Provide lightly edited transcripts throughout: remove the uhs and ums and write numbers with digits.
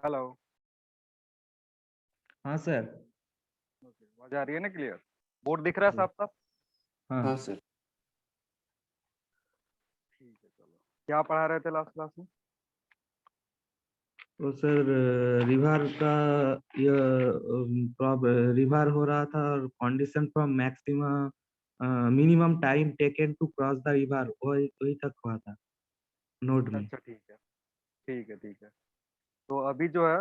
Hello. हाँ sir. आवाज आ रही है ना क्लियर? बोर्ड दिख रहा है साफ साफ? हाँ हाँ सर। ठीक है, चलो। क्या पढ़ा रहे थे लास्ट क्लास में? तो सर रिवर का ये रिवर हो रहा था और condition from maximum minimum time taken to cross the river वही वही तक हुआ था नोट में। अच्छा, ठीक है, ठीक है, ठीक है। तो अभी जो है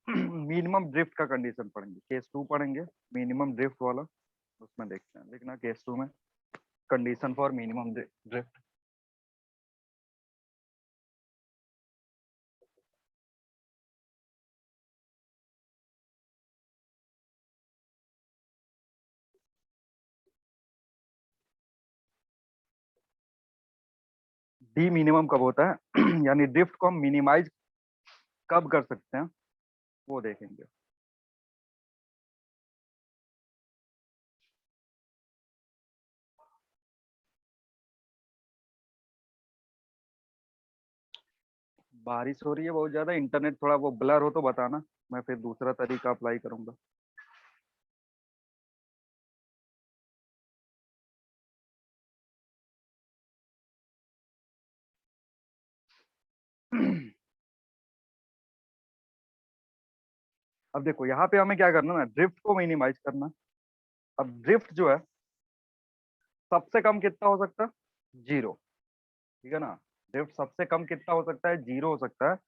मिनिमम ड्रिफ्ट का कंडीशन पढ़ेंगे, केस 2 पढ़ेंगे, मिनिमम ड्रिफ्ट वाला। उसमें देखते हैं, लिखना केस 2 में condition for minimum drift. D minimum कब होता है यानी ड्रिफ्ट को हम मिनिमाइज कब कर सकते हैं वो देखेंगे। बारिश हो रही है बहुत ज्यादा, इंटरनेट थोड़ा वो ब्लर हो तो बताना, मैं फिर दूसरा तरीका अप्लाई करूंगा। अब देखो यहाँ पे हमें क्या करना है, ड्रिफ्ट को मिनिमाइज करना। अब ड्रिफ्ट जो है सबसे कम कितना हो सकता है? जीरो। ठीक है ना? ड्रिफ्ट सबसे कम कितना हो सकता है? जीरो हो सकता है।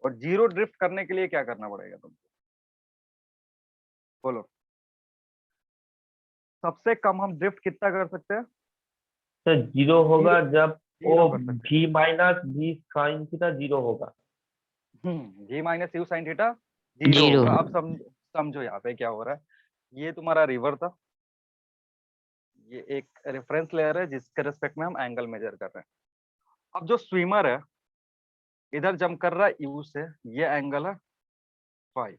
और जीरो ड्रिफ्ट करने के लिए क्या करना पड़ेगा तुमको? बोलो। सबसे कम हम ड्रिफ्ट कितना कर सकते हैं? सर जीरो होगा जीरो। जब वो जीरो कर सकते भी माइनस भी साइन थीटा जीरो होगा। हैं। G minus you sine theta zero zero. होगा। अब समझो यहाँ पे क्या हो रहा है। ये तुम्हारा रिवर था, ये एक रेफरेंस लेयर है जिसके रेस्पेक्ट में हम एंगल मेजर कर रहे हैं। अब जो स्विमर है इधर जंप कर रहा है यू से, ये एंगल है फाइव।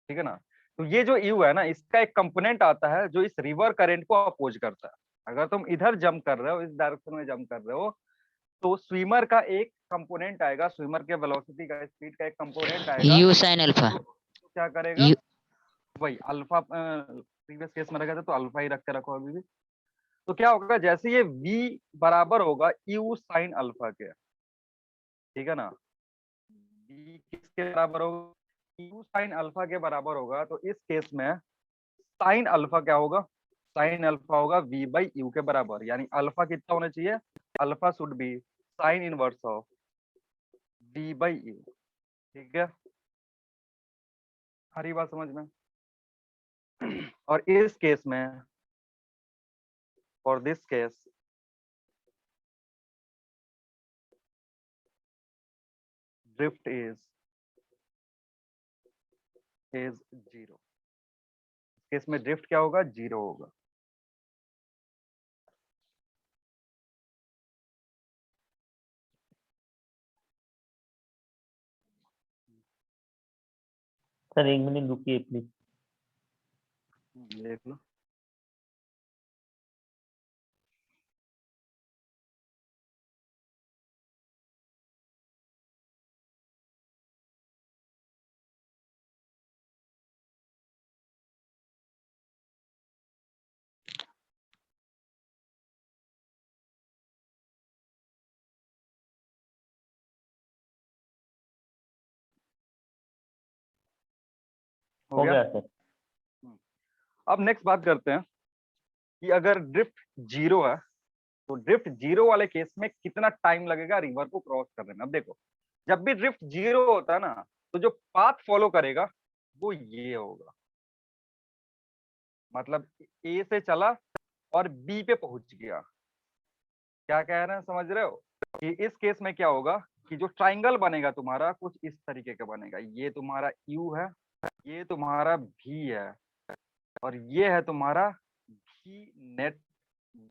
ठीक है ना? तो ये जो यू है ना, इसका एक कंपोनेंट आता है जो इस रिवर करंट को अपोज करता है। अगर तुम इधर जंप कर रहे हो, इस डायरेक्शन में जंप कर रहे हो, तो स्विमर का एक कंपोनेंट आएगा, स्विमर के वेलोसिटी का, स्पीड का एक कंपोनेंट आएगा। You sine alpha. तो क्या करेगा? यू वही अल्फा, प्रीवियस केस में रखा था तो अल्फा ही रख के रखो अभी भी। तो क्या होगा, जैसे ये v बराबर होगा यू साइन अल्फा के। ठीक है ना? v किसके बराबर होगा? यू साइन अल्फा के बराबर होगा। तो इस केस में साइन अल्फा क्या होगा? साइन अल्फा होगा v बाई यू के बराबर, यानी अल्फा कितना होना चाहिए? Alpha should be sine inverse of v by you. ठीक है? हरी बात समझ में? और इस केस में, for this case, drift is zero. Case में ड्रिफ्ट क्या होगा? जीरो होगा। सर एक मिनट रुकिए प्लीज। देख लो। हो हो गया? गया सर। अब नेक्स्ट बात करते हैं कि अगर ड्रिफ्ट जीरो है तो ड्रिफ्ट जीरो वाले केस में कितना टाइम लगेगा रिवर को क्रॉस करने में। अब देखो, जब भी ड्रिफ्ट जीरो होता है ना, तो जो पाथ फॉलो करेगा वो ये होगा। मतलब ए से चला और बी पे पहुंच गया। क्या कह रहे हैं, समझ रहे हो? कि इस केस में क्या होगा कि जो ट्राइंगल बनेगा तुम्हारा कुछ इस तरीके का बनेगा। ये तुम्हारा यू है, ये तुम्हारा भी है, और ये है तुम्हारा भी net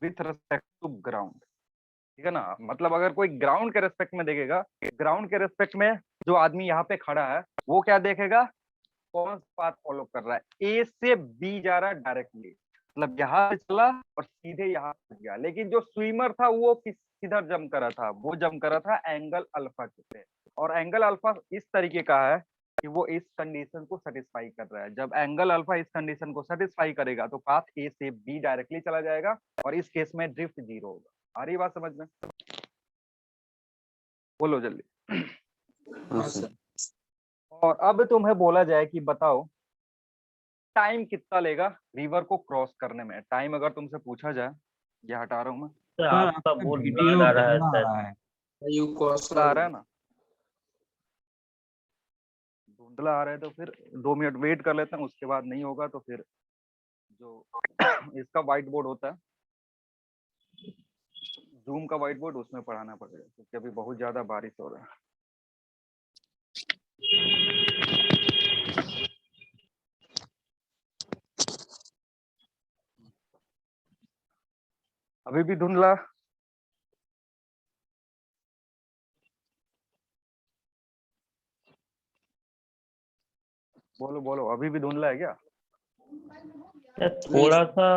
with respect to ground. ठीक है ना? मतलब अगर कोई ग्राउंड के रेस्पेक्ट में देखेगा, ग्राउंड के रेस्पेक्ट में जो आदमी यहाँ पे खड़ा है वो क्या देखेगा? कौन सा पाथ फॉलो कर रहा है? ए से बी जा रहा है डायरेक्टली, मतलब यहाँ से चला और सीधे यहाँ पहुंच गया। लेकिन जो स्विमर था वो किधर जंप करा था? वो जंप करा था एंगल अल्फा पे। और एंगल अल्फा इस तरीके का है कि वो इस कंडीशन को सेटिस्फाई कर रहा है। जब एंगल अल्फा इस कंडीशन को सेटिस्फाई करेगा तो पाथ ए से बी डायरेक्टली चला जाएगा और इस केस में ड्रिफ्ट जीरो होगा। आ रही बात समझ में? बोलो जल्दी। हाँ सर। और अब तुम्हें बोला जाए कि बताओ टाइम कितना लेगा रिवर को क्रॉस करने में। टाइम अगर तुमसे पूछा जाए, ये हटा रहा हूं मैं, सर सर आपका आपका बहुत वीडियो ब्लर आ रहा है गंदा आ सर। रहा है। यू कॉस धुंधला आ रहा है ना, धुंधला आ रहा है तो फिर 2 मिनट वेट कर लेते हैं, उसके बाद नहीं होगा तो फिर जो इसका व्हाइट बोर्ड होता है, जूम का व्हाइट बोर्ड, उसमें पढ़ाना पड़ेगा क्योंकि अभी बहुत ज्यादा बारिश हो रहा है। अभी भी धुंधला? बोलो बोलो, अभी भी धुंधला है क्या? सर थोड़ा सा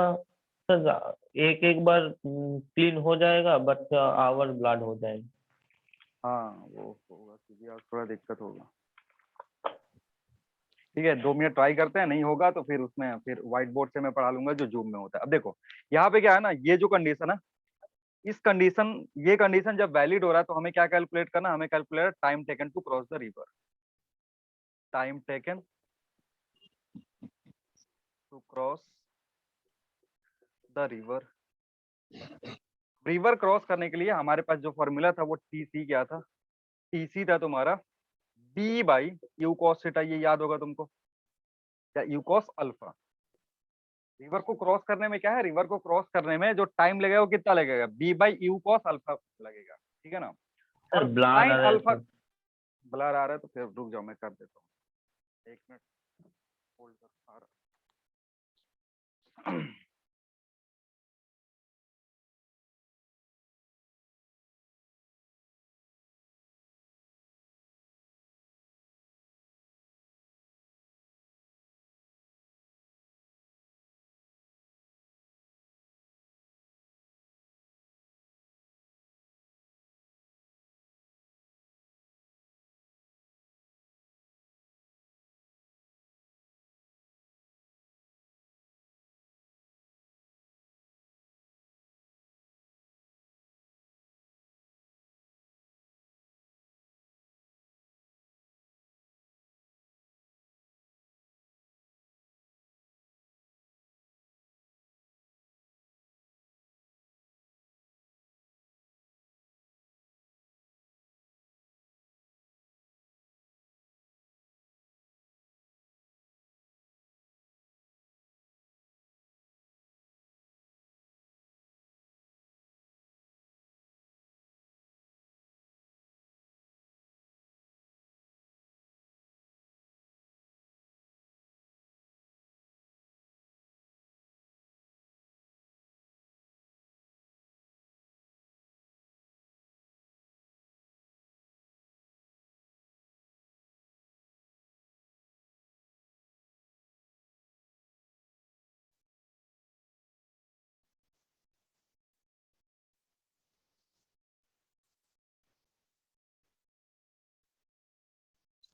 सर एक एक बार क्लीन हो जाएगा बट आवर ब्लड हो जाएगा। हाँ वो होगा क्योंकि आज थोड़ा दिक्कत होगा। ठीक है 2 मिनट ट्राई करते हैं, नहीं होगा तो फिर उसमें फिर व्हाइट बोर्ड से मैं पढ़ा लूंगा जो जूम में होता है। अब देखो यहाँ पे क्या है ना, ये जो कंडीशन है, इस कंडीशन, ये कंडीशन जब वैलिड हो रहा है तो हमें क्या कैलकुलेट करना, हमें calculate time taken to cross the river. Time taken to cross the river. River cross करने के लिए हमारे पास जो फॉर्मूला था वो टीसी क्या था, टीसी था तुम्हारा B by U cos theta, ये याद होगा तुमको, क्या यू कॉस अल्फा। रिवर को क्रॉस करने में क्या है, रिवर को क्रॉस करने में जो टाइम लगेगा वो कितना लगेगा, B by U cos alpha लगेगा। ठीक है ना। सर और ब्लर आ साइन रहा है अल्फा, सर। ब्लर आ रहा है तो फिर रुक जाओ मैं कर देता हूँ, 1 मिनट होल्ड कर, आ रहा।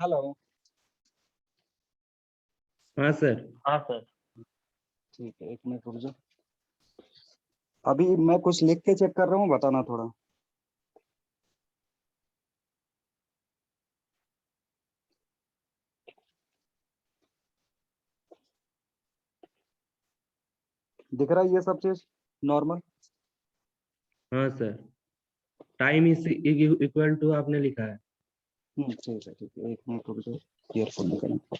हेलो। हाँ सर। हाँ सर। ठीक है 1 मिनट रुक जाओ, अभी मैं कुछ लिख के चेक कर रहा हूँ, बताना थोड़ा। दिख रहा है ये सब चीज नॉर्मल? हाँ sir, time is equal to आपने लिखा है। ठीक है 1 मिनट रुक जाओ, ईयरफोन निकालना।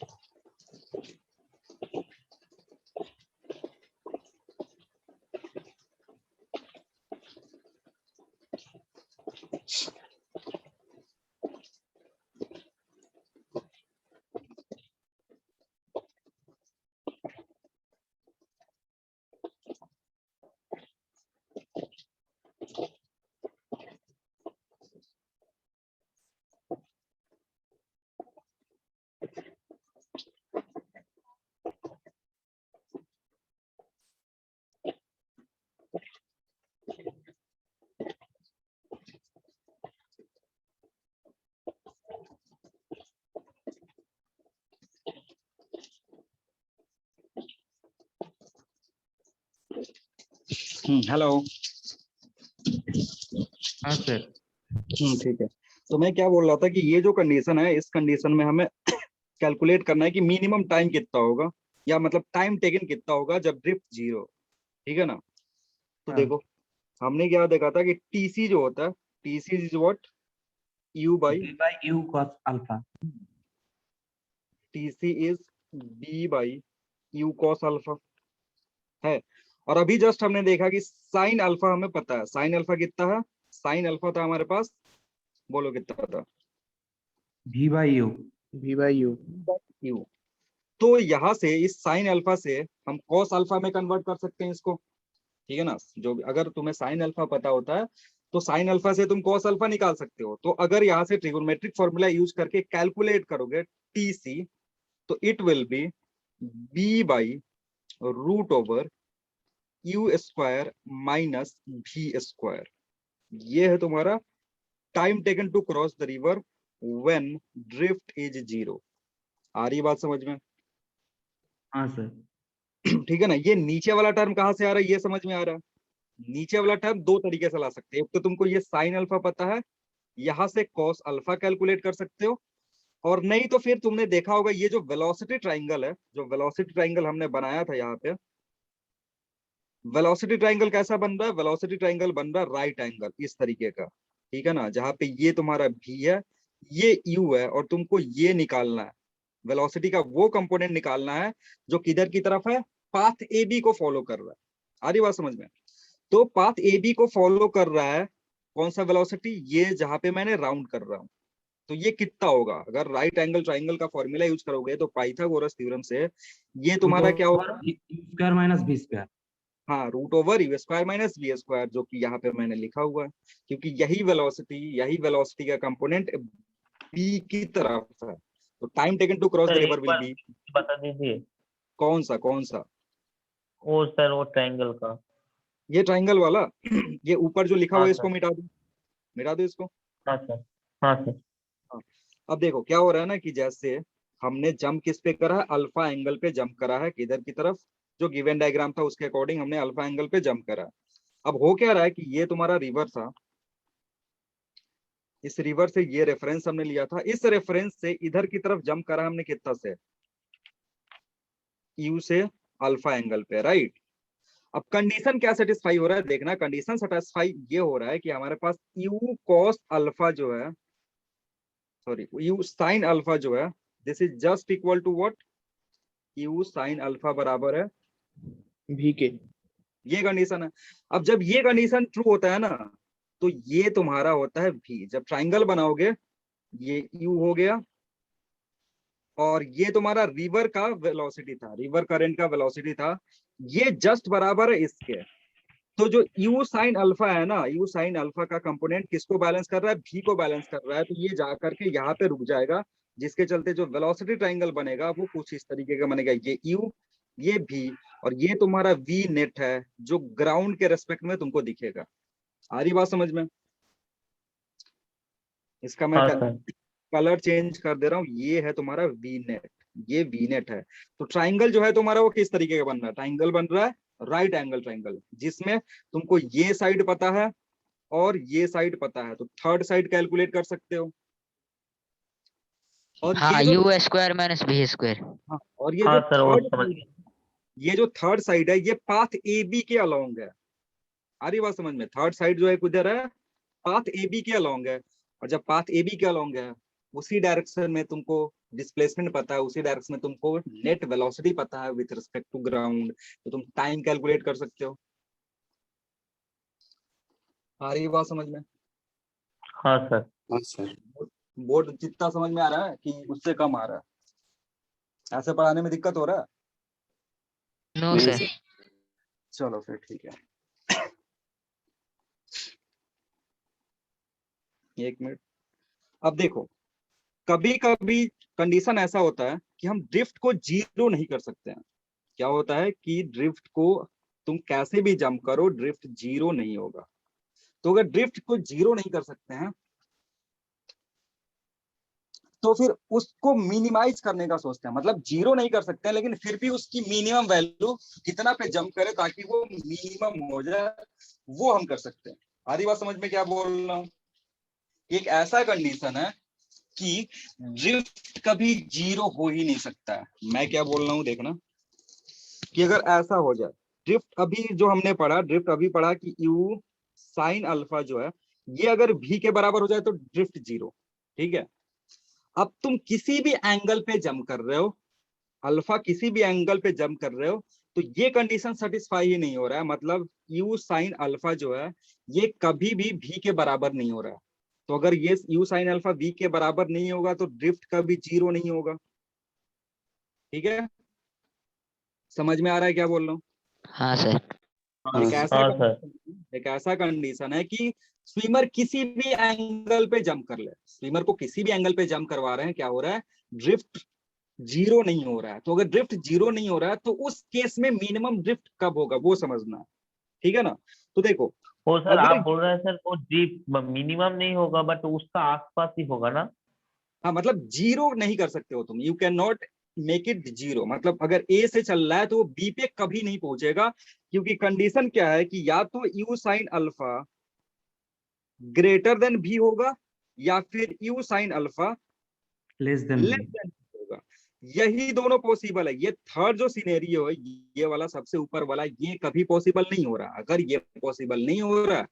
हेलो। हाँ सर। ठीक है। तो मैं क्या बोल रहा था कि ये जो कंडीशन है, इस कंडीशन में हमें कैलकुलेट करना है कि मिनिमम टाइम कितना होगा, या मतलब टाइम टेकन कितना होगा जब ड्रिफ्ट जीरो। ठीक है ना। तो हाँ। देखो, हमने क्या देखा था कि टीसी जो होता है, TC is what, U by, V by U cos alpha। TC is B by U cos alpha है। और अभी जस्ट हमने देखा कि साइन अल्फा हमें पता है। साइन अल्फा कितना है? साइन अल्फा था हमारे पास, बोलो कितना था? V by U। V by U। You. तो यहाँ से इस साइन अल्फा से हम कॉस अल्फा में कन्वर्ट कर सकते हैं इसको। ठीक है ना। जो अगर तुम्हें साइन अल्फा पता होता है तो साइन अल्फा से तुम कॉस अल्फा निकाल सकते हो। तो अगर यहाँ से ट्रिगोनोमेट्रिक फॉर्मूला यूज करके कैलकुलेट करोगे टीसी, तो it will be b by root over u square minus v square. ये है तुम्हारा time taken to cross the river when drift is zero. आ रही बात समझ में? हाँ सर। ठीक है ना। ये नीचे वाला टर्म कहाँ से आ रहा है, ये समझ में आ रहा है? नीचे वाला टर्म दो तरीके से ला सकते हैं। एक तो तुमको ये साइन अल्फा पता है, यहां से कॉस अल्फा कैलकुलेट कर सकते हो। और नहीं तो फिर तुमने देखा होगा ये जो वेलोसिटी ट्राइंगल है, जो वेलोसिटी ट्राइंगल हमने बनाया था यहाँ पे, वेलोसिटी ट्राइंगल कैसा बन रहा है? वेलोसिटी ट्राइंगल बन रहा है राइट एंगल इस तरीके का। ठीक है ना। जहाँ पे ये तुम्हारा भी है, ये यू है, और तुमको ये निकालना है, वेलोसिटी का वो कंपोनेंट निकालना है जो किधर की तरफ है, पाथ ए बी को फॉलो कर रहा है। आ रही बात समझ में? तो पाथ ए बी को फॉलो कर रहा है कौन सा वेलोसिटी? ये जहां पे मैंने राउंड कर रहा हूं। तो ये कितना होगा? अगर राइट एंगल ट्राइंगल का फॉर्मूला यूज करोगे तो पाइथागोरस थ्योरम से ये रूट तुम्हारा क्या ओवर होगा? U square minus V square. हाँ, root over u square minus B square, जो कि यहाँ पे मैंने लिखा हुआ है, क्योंकि यही वेलोसिटी का कंपोनेंट बी की तरफ है। तो time taken to cross the sir river एक विल बार बी बता दीजिए। कौन सा कौन सा? वो सर वो ट्रायंगल का। ये ट्राइंगल वाला। ये ऊपर जो लिखा हुआ हाँ है सर। इसको मिटा दो, मिटा दो इसको। हाँ सर। हाँ सर। हाँ। अब देखो क्या हो रहा है ना, कि जैसे हमने जंप किस पे करा है, अल्फा एंगल पे जंप करा है, किधर की तरफ? जो गिवन डायग्राम था उसके अकॉर्डिंग हमने अल्फा एंगल पे जंप करा है। अब हो क्या रहा है कि ये तुम्हारा रिवर था, इस रिवर से ये रेफरेंस हमने लिया था, इस रेफरेंस से इधर की तरफ जंप करा हमने कितना से, यू से अल्फा एंगल पे, राइट। अब कंडीशन क्या सेटिस्फाई हो रहा है, देखना। कंडीशन सेटिस्फाई ये हो रहा है कि हमारे पास यू कॉस अल्फा जो है, सॉरी यू साइन अल्फा जो है, this is just equal to what, U sine alpha बराबर है V के। ये कंडीशन है। अब जब ये कंडीशन ट्रू होता है ना, तो ये तुम्हारा होता है भी। जब ट्राइंगल बनाओगे, ये यू हो गया, और ये तुम्हारा रिवर का वेलोसिटी था, रिवर करंट का वेलोसिटी था, ये जस्ट बराबर है इसके। तो जो यू साइन अल्फा है ना, यू साइन अल्फा का कंपोनेंट किसको बैलेंस कर रहा है? भी को बैलेंस कर रहा है। तो ये जाकर के यहाँ पे रुक जाएगा, जिसके चलते जो वेलोसिटी ट्राइंगल बनेगा वो कुछ इस तरीके का बनेगा, ये यू, ये भी, और ये तुम्हारा वी नेट है, जो ग्राउंड के रेस्पेक्ट में तुमको दिखेगा। आ रही बात समझ में? इसका मैं हाँ सर। कलर चेंज कर दे रहा हूँ। ये है तुम्हारा वी नेट, ये वी नेट है। तो ट्राइंगल जो है तुम्हारा वो किस तरीके का बन रहा है? ट्राइंगल बन रहा है राइट एंगल ट्राइंगल, जिसमें तुमको ये साइड पता है और ये साइड पता है, तो थर्ड साइड कैलकुलेट कर सकते हो। और हाँ, U square minus B square. और ये जो हाँ सर वो थर्ड समझ साइड, गए। ये जो थर्ड साइड है, ये पाथ ए बी के अलोंग है। आ रही बात समझ में? थर्ड साइड जो है किधर है? पाथ ए बी के अलोंग है। और जब पाथ ए बी के अलोंग है, उसी डायरेक्शन में तुमको डिस्प्लेसमेंट पता है, उसी डायरेक्शन में तुमको नेट वेलोसिटी पता है विथ रिस्पेक्ट टू ग्राउंड, तो तुम टाइम कैलकुलेट कर सकते हो। आ रही बात समझ में? हाँ सर। हाँ सर। बोर्ड जितना समझ में आ रहा है कि उससे कम आ रहा है? ऐसे पढ़ाने में दिक्कत हो रहा है? नो नहीं सर। सर। चलो फिर ठीक है। एक मिनट। अब देखो, कभी कभी कंडीशन ऐसा होता है कि हम ड्रिफ्ट को जीरो नहीं कर सकते हैं। क्या होता है कि ड्रिफ्ट को तुम कैसे भी जंप करो, ड्रिफ्ट जीरो नहीं होगा। तो अगर ड्रिफ्ट को जीरो नहीं कर सकते हैं, तो फिर उसको मिनिमाइज करने का सोचते हैं, मतलब जीरो नहीं कर सकते हैं लेकिन फिर भी उसकी मिनिमम वैल्यू कितना पे जंप करे ताकि वो मिनिमम हो जाए, वो हम कर सकते हैं। आधी बात समझ में क्या बोल रहा हूँ? एक ऐसा कंडीशन है कि ड्रिफ्ट कभी जीरो हो ही नहीं सकता है। मैं क्या बोल रहा हूँ देखना, कि अगर ऐसा हो जाए, ड्रिफ्ट अभी जो हमने पढ़ा, ड्रिफ्ट अभी पढ़ा कि यू साइन अल्फा जो है ये अगर भी के बराबर हो जाए तो ड्रिफ्ट जीरो, ठीक है। अब तुम किसी भी एंगल पे जंप कर रहे हो, अल्फा किसी भी एंगल पे जंप कर रहे हो, तो ये कंडीशन सेटिस्फाई ही नहीं हो रहा है, मतलब यू साइन अल्फा जो है ये कभी भी भी के बराबर नहीं हो रहा है। तो अगर ये यू साइन अल्फा वी के बराबर नहीं होगा तो ड्रिफ्ट कभी जीरो नहीं होगा, ठीक है। समझ में आ रहा है क्या बोल रहा हूँ? हाँ सर। एक ऐसा हाँ सर। एक ऐसा कंडीशन है कि स्विमर किसी भी एंगल पे जंप कर ले, स्विमर को किसी भी एंगल पे जंप करवा रहे हैं, क्या हो रहा है, ड्रिफ्ट जीरो नहीं हो रहा है। तो अगर ड्रिफ्ट जीरो नहीं हो रहा है तो उस केस में मिनिमम ड्रिफ्ट कब होगा वो समझना है, ठीक है ना। तो देखो वो सर अगर, आप बोल रहे हैं सर वो डीप मिनिमम नहीं होगा बट उसका आसपास ही होगा ना। हाँ मतलब जीरो नहीं कर सकते हो तुम, you can not make it zero. मतलब अगर ए से चल रहा है तो वो बी पे कभी नहीं पहुंचेगा, क्योंकि कंडीशन क्या है कि या तो you sine alpha greater then भी होगा या फिर you sine alpha less than less than होगा। यही दोनों पॉसिबल है। ये थर्ड जो सिनेरियो है, ये वाला सबसे ऊपर वाला, ये कभी पॉसिबल नहीं हो रहा। अगर ये पॉसिबल नहीं हो रहा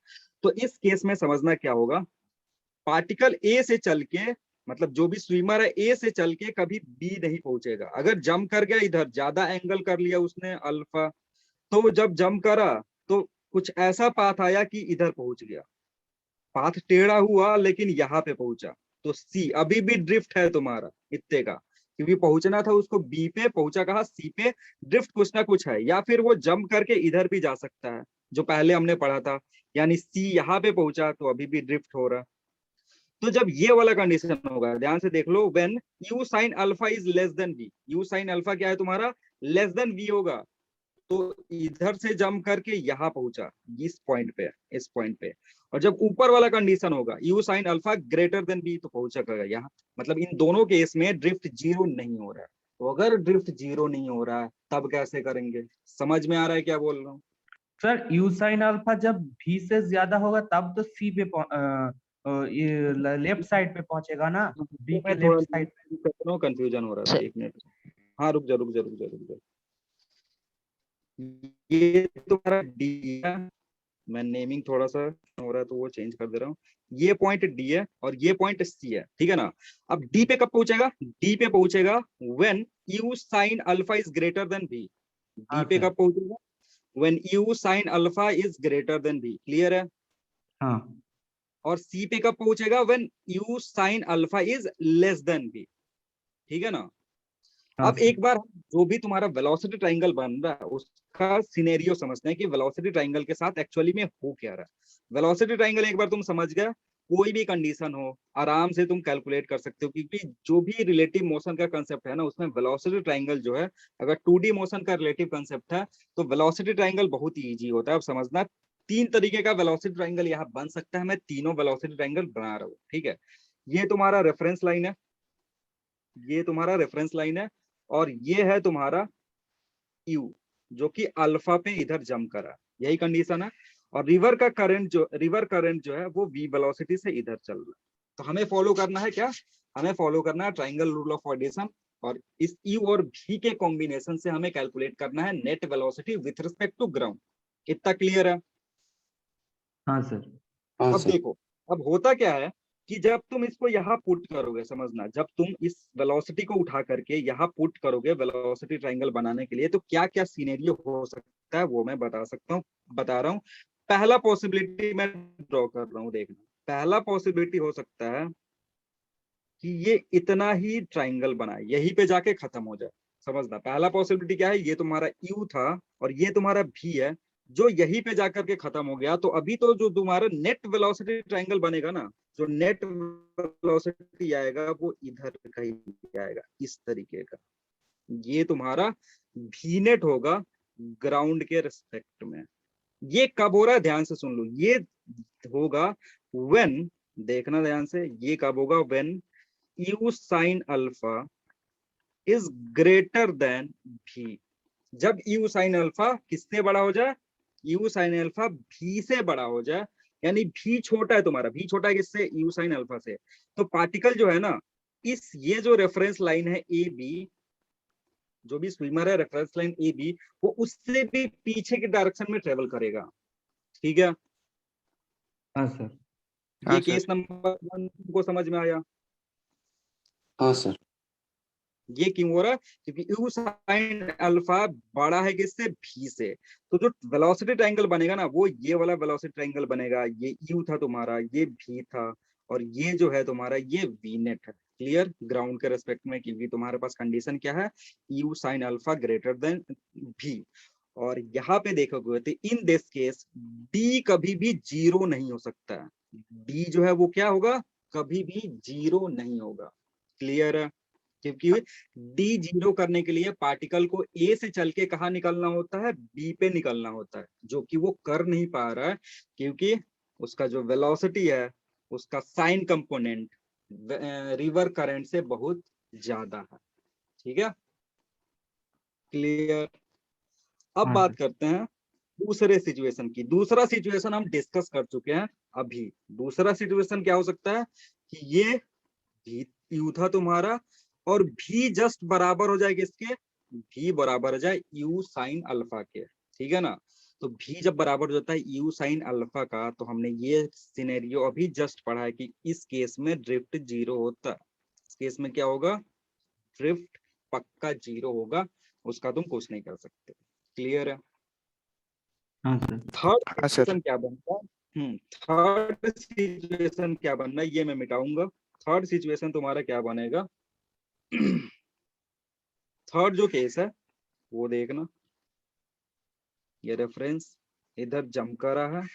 तो इस केस में समझना क्या होगा, पार्टिकल ए से चल के, मतलब जो भी स्विमर है ए से चल के कभी बी नहीं पहुंचेगा। अगर जंप कर गया इधर, ज्यादा एंगल कर लिया उसने अल्फा, तो जब जंप करा तो कुछ ऐसा पाथ आया कि इधर पहुंच गया, पाथ टेढ़ा हुआ लेकिन यहाँ पे पहुंचा, तो सी अभी भी ड्रिफ्ट है तुम्हारा इतने का, क्योंकि पहुंचना था उसको बी पे, पहुंचा कहा सी पे, ड्रिफ्ट कुछ ना कुछ है। या फिर वो जंप करके इधर भी जा सकता है जो पहले हमने पढ़ा था, यानी सी यहाँ पे पहुंचा तो अभी भी ड्रिफ्ट हो रहा। तो जब ये वाला कंडीशन होगा, ध्यान से देख लो, when you sine alpha is less than v, u sine alpha क्या है तुम्हारा, लेस देन वी होगा, तो इधर से जंप करके यहाँ पहुंचा, इस पॉइंट पे, इस पॉइंट पे। और जब ऊपर वाला कंडीशन होगा U sine alpha greater than B, तो पहुंचेगा यहाँ। मतलब इन दोनों केस में ड्रिफ्ट जीरो नहीं हो रहा है। तो अगर ड्रिफ्ट जीरो नहीं हो रहा है तब कैसे करेंगे? समझ में आ रहा है क्या बोल रहा हूँ? सर यू साइन अल्फा जब भी से ज्यादा होगा तब तो सी पे ये लेफ्ट साइड पे पहुंचेगा ना, बी के मैं थोड़ा लेफ्ट साइड पे। कंफ्यूजन हो रहा था, सर एक मिनट। हाँ रुक जा रुक जा रुक जा रुक जा। ये तुम्हारा डी है, मैं नेमिंग थोड़ा सा हो रहा है तो वो चेंज कर दे रहा हूँ। ये पॉइंट डी है और ये पॉइंट सी है, ठीक है ना। अब डी पे कब पहुंचेगा? डी पे पहुंचेगा when you sine alpha is greater than B. D हाँ पे सर। कब पहुंचेगा? When you sine alpha is greater than B, clear है। हाँ और सी पे कब पहुंचेगा? When you sine alpha is less than B, ठीक है ना। हाँ अब सर। एक बार जो भी तुम्हारा वेलोसिटी ट्रायंगल बन रहा है उसका सिनेरियो समझते हैं कि वेलोसिटी ट्रायंगल के साथ एक्चुअली में हो क्या रहा है। वेलोसिटी ट्रायंगल एक बार तुम समझ गए, कोई भी कंडीशन हो आराम से तुम कैलकुलेट कर सकते हो, क्योंकि जो भी रिलेटिव मोशन का कंसेप्ट है ना उसमें वेलोसिटी ट्रायंगल जो है, अगर 2D मोशन का रिलेटिव कंसेप्ट है तो वेलोसिटी ट्रायंगल बहुत ही ईजी होता है। अब समझना, तीन तरीके का वेलोसिटी ट्रायंगल यहाँ बन सकता है, मैं तीनों वेलोसिटी ट्रायंगल बना रहा हूँ, ठीक है। ये तुम्हारा रेफरेंस लाइन है, ये तुम्हारा रेफरेंस लाइन है, और ये है तुम्हारा यू जो कि अल्फा पे इधर जंप करा, यही कंडीशन है। और रिवर करंट जो है वो वी वेलोसिटी से इधर चल रहा है। तो हमें फॉलो करना है क्या? हमें फॉलो करना है ट्रायंगल रूल ऑफ ऑर्डिनेशन, और इस यू और भी के कॉम्बिनेशन से हमें कैलकुलेट करना है net velocity with respect to ground. इतना क्लियर है? हाँ सर। अब देखो, अब होता क्या है कि जब तुम इसको यहाँ पुट करोगे, समझना, जब तुम इस वेलोसिटी को उठा करके यहाँ पुट करोगे वेलोसिटी ट्रायंगल बनाने के लिए, तो क्या क्या सिनेरियो हो सकता है वो मैं बता रहा हूँ। पहला पॉसिबिलिटी मैं ड्रॉ कर रहा हूँ, देखना। पहला पॉसिबिलिटी हो सकता है कि ये इतना ही ट्रायंगल बनाए, यहीं पे जाके खत्म हो जाए। समझना, पहला पॉसिबिलिटी क्या है, ये तुम्हारा यू था और ये तुम्हारा भी है, जो यहीं पे जाकर के खत्म हो गया। तो अभी तो जो तुम्हारा नेट वेलोसिटी ट्रायंगल बनेगा ना, जो नेट वेलोसिटी आएगा वो इधर का ही आएगा, इस तरीके का। ये तुम्हारा भी नेट होगा ग्राउंड के रिस्पेक्ट में। ये कब हो रहा है, ध्यान से सुन लो, ये होगा व्हेन, देखना ध्यान से, ये कब होगा, when u sin alpha is greater then v, जब u sin अल्फा किससे बड़ा हो जाए, u sin अल्फा v से बड़ा हो जाए, यानी v छोटा है तुम्हारा, v छोटा है किससे, u sin अल्फा से, तो पार्टिकल जो है ना, इस ये जो रेफरेंस लाइन है ए बी, जो भी स्विमर है रेफरेंस लाइन ए बी, वो उससे भी पीछे की डायरेक्शन में ट्रेवल करेगा। ठीक है, हाँ सर। ये हाँ केस सर। नंबर 1 को समझ में आया। हाँ सर। ये क्यों हो रहा है, क्योंकि u sin अल्फा बड़ा है किससे, v से, तो जो वेलोसिटी ट्रायंगल बनेगा ना, वो ये वाला वेलोसिटी ट्रायंगल बनेगा। ये u था तुम्हारा, ये v था, और ये जो है तुम्हारा ये v नेट है। क्लियर, ग्राउंड के रेस्पेक्ट में, क्योंकि तुम्हारे पास कंडीशन क्या है, u sin alpha greater then v। और यहाँ पे देखोगे तो इन दिस केस d कभी भी जीरो नहीं हो सकता है, d जो है वो क्या होगा, कभी भी जीरो नहीं होगा। क्लियर है, क्योंकि डी जीरो करने के लिए पार्टिकल को ए से चल के कहाँ निकलना होता है, बी पे निकलना होता है, जो कि वो कर नहीं पा रहा है, क्योंकि उसका जो वेलोसिटी है, उसका साइन कंपोनेंट रिवर करंट से बहुत ज्यादा है। ठीक है, क्लियर। अब हाँ बात सर। करते हैं दूसरे सिचुएशन की। दूसरा सिचुएशन हम डिस्कस कर चुके हैं अभी। दूसरा सिचुएशन क्या हो सकता है कि ये भी यू था तुम्हारा, और भी जस्ट बराबर हो जाएगा इसके, भी बराबर हो जाए यू साइन अल्फा के। ठीक है ना, तो भी जब बराबर हो जाता है यू साइन अल्फा का, तो हमने ये सिनेरियो अभी जस्ट पढ़ा है कि इस केस में ड्रिफ्ट जीरो होता है। इस केस में क्या होगा, ड्रिफ्ट पक्का जीरो होगा, उसका तुम कुछ नहीं कर सकते। क्लियर है। हाँ सर। थर्ड हाँ सर। सिचुएशन क्या बनता है, थर्ड सिचुएशन क्या बनना है, ये मैं मिटाऊंगा। थर्ड सिचुएशन तुम्हारा क्या बनेगा, थर्ड जो केस है वो देखना, ये रेफरेंस इधर जंप कर रहा है,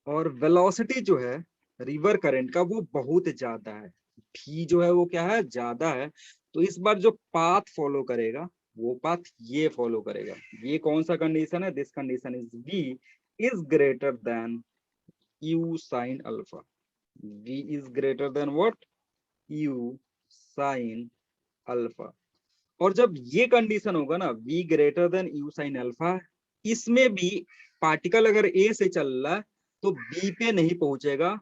और वेलोसिटी जो है रिवर करंट का वो बहुत ज्यादा है, भी जो है वो क्या है, ज्यादा है। तो इस बार जो पाथ फॉलो करेगा, वो पाथ ये फॉलो करेगा। ये कौन सा कंडीशन है, this condition is v is greater then u sin alpha. v is greater then what, u sin alpha. और जब ये कंडीशन होगा ना, v greater than u sin alpha, इसमें भी पार्टिकल अगर a से चल रहा है तो b पे नहीं पहुंचेगा,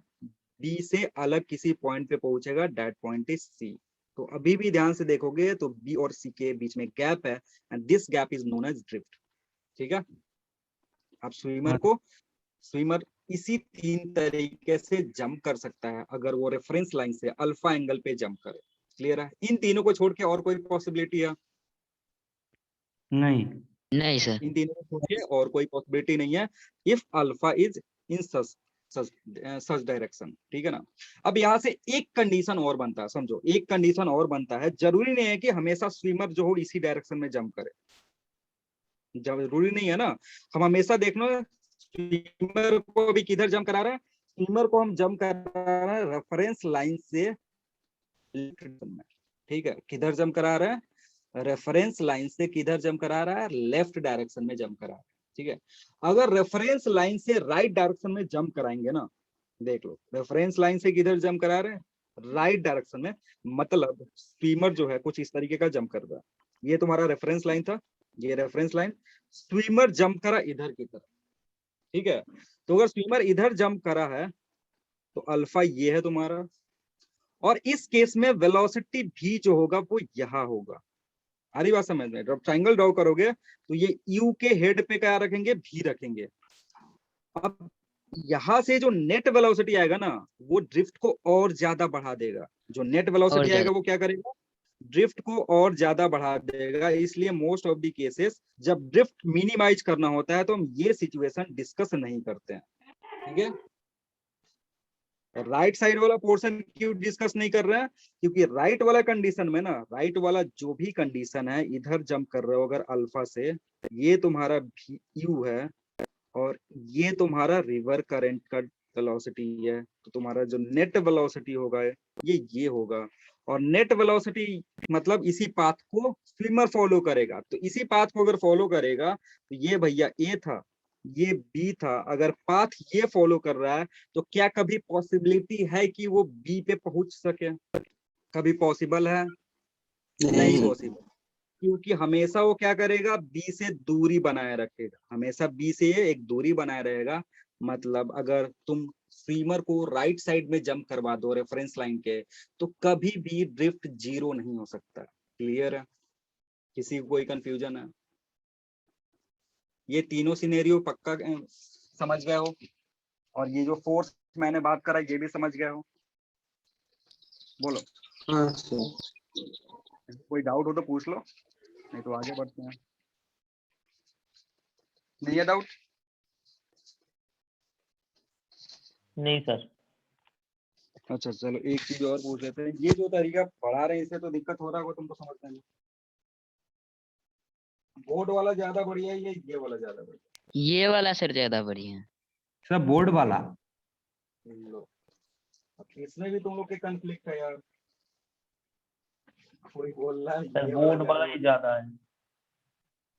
b से अलग किसी पॉइंट पे पहुंचेगा, दैट पॉइंट इज c। तो अभी भी ध्यान से देखोगे तो b और c के बीच में गैप है, and this gap is known as drift. ठीक है, अब स्विमर इसी 3 तरीके से जंप कर सकता है अगर वो रेफरेंस लाइन से अल्फा एंगल पे जंप करे। क्लियर है, इन तीनों को छोड़ के और कोई पॉसिबिलिटी है, नहीं। नहीं सर। इन तीनों को छोड़ के और कोई पॉसिबिलिटी नहीं है, if alpha is in such direction. ठीक है ना। अब यहाँ से एक कंडीशन और बनता है, समझो, एक कंडीशन और बनता है। जरूरी नहीं है कि हमेशा स्विमर जो हो इसी डायरेक्शन में जंप करे, जरूरी नहीं है ना। हम हमेशा देखना, स्विमर को अभी किधर जंप करा रहे हैं, स्विमर को हम जंप करा रहे हैं रेफरेंस लाइन से लेफ्ट में। ठीक है, किधर जंप करा रहे हैं, रेफरेंस लाइन से किधर जंप करा रहा है, लेफ्ट डायरेक्शन में जंप करा रहा है। ठीक है, अगर रेफरेंस लाइन से राइट डायरेक्शन में जंप कराएंगे ना, देख लो, रेफरेंस लाइन से किधर जंप करा रहे हैं, राइट डायरेक्शन में, मतलब स्विमर जो है कुछ इस तरीके का जंप कर रहा है। ये तुम्हारा रेफरेंस लाइन था, ये रेफरेंस लाइन, स्विमर जंप करा इधर की तरफ। ठीक है, तो अगर स्विमर इधर जंप करा है तो अल्फा ये है तुम्हारा, और इस केस में वेलोसिटी भी जो होगा वो यहाँ होगा। आ रही बात समझ में, जब ट्रायंगल ड्रॉ करोगे तो ये यू के हेड पे क्या रखेंगे, भी रखेंगे। अब यहाँ से जो नेट वेलोसिटी आएगा ना, वो ड्रिफ्ट को और ज्यादा बढ़ा देगा। जो नेट और वेलोसिटी आएगा ज्यादा। वो क्या करेगा, ड्रिफ्ट को और ज्यादा बढ़ा देगा। इसलिए मोस्ट ऑफ द केसेस जब ड्रिफ्ट मिनिमाइज करना होता है तो हम ये सिचुएशन डिस्कस नहीं करते हैं। ठीक है, राइट साइड वाला पोर्शन क्यों डिस्कस नहीं कर रहे हैं, क्योंकि राइट वाला कंडीशन में ना, राइट वाला जो भी कंडीशन है, इधर जंप कर रहे हो अगर अल्फा से, ये तुम्हारा यू है और ये तुम्हारा रिवर करंट का वेलोसिटी है, तो तुम्हारा जो नेट वेलोसिटी होगा ये होगा। और नेट वेलोसिटी मतलब इसी पाथ को स्विमर फॉलो करेगा, तो इसी पाथ को अगर फॉलो करेगा तो ये भैया ए था, ये बी था, अगर पाथ ये फॉलो कर रहा है तो क्या कभी पॉसिबिलिटी है कि वो बी पे पहुंच सके, कभी पॉसिबल है? नहीं नहीं पॉसिबल, क्योंकि हमेशा वो क्या करेगा, बी से दूरी बनाए रखेगा, हमेशा बी से ये एक दूरी बनाए रहेगा। मतलब अगर तुम स्विमर को राइट साइड में जंप करवा दो रेफरेंस लाइन के, तो कभी भी ड्रिफ्ट जीरो नहीं हो सकता। क्लियर है? किसी को कोई कंफ्यूजन है? ये तीनों सिनेरियो पक्का समझ गए हो? और ये जो फोर्स मैंने बात करा ये भी समझ गए हो? बोलो, हाँ सर। कोई डाउट हो तो पूछ लो, नहीं तो आगे बढ़ते हैं। नहीं है डाउट? नहीं सर। अच्छा चलो एक चीज और पूछ लेते हैं, ये जो तरीका पढ़ा रहे हैं इससे तो दिक्कत हो रहा होगा तुमको समझने में। बोर्ड वाला ज्यादा बढ़िया है या ये वाला ज्यादा बढ़िया ये वाला सर ज्यादा बढ़िया है। सर बोर्ड वाला। है? लो, अब इसमें भी तुम लोग के कन्फ्लिक्ट है यार, कोई बोल रहा है सर ये वाला बोर्ड ज्यादा वाला ही बढ़िया, ज्यादा है।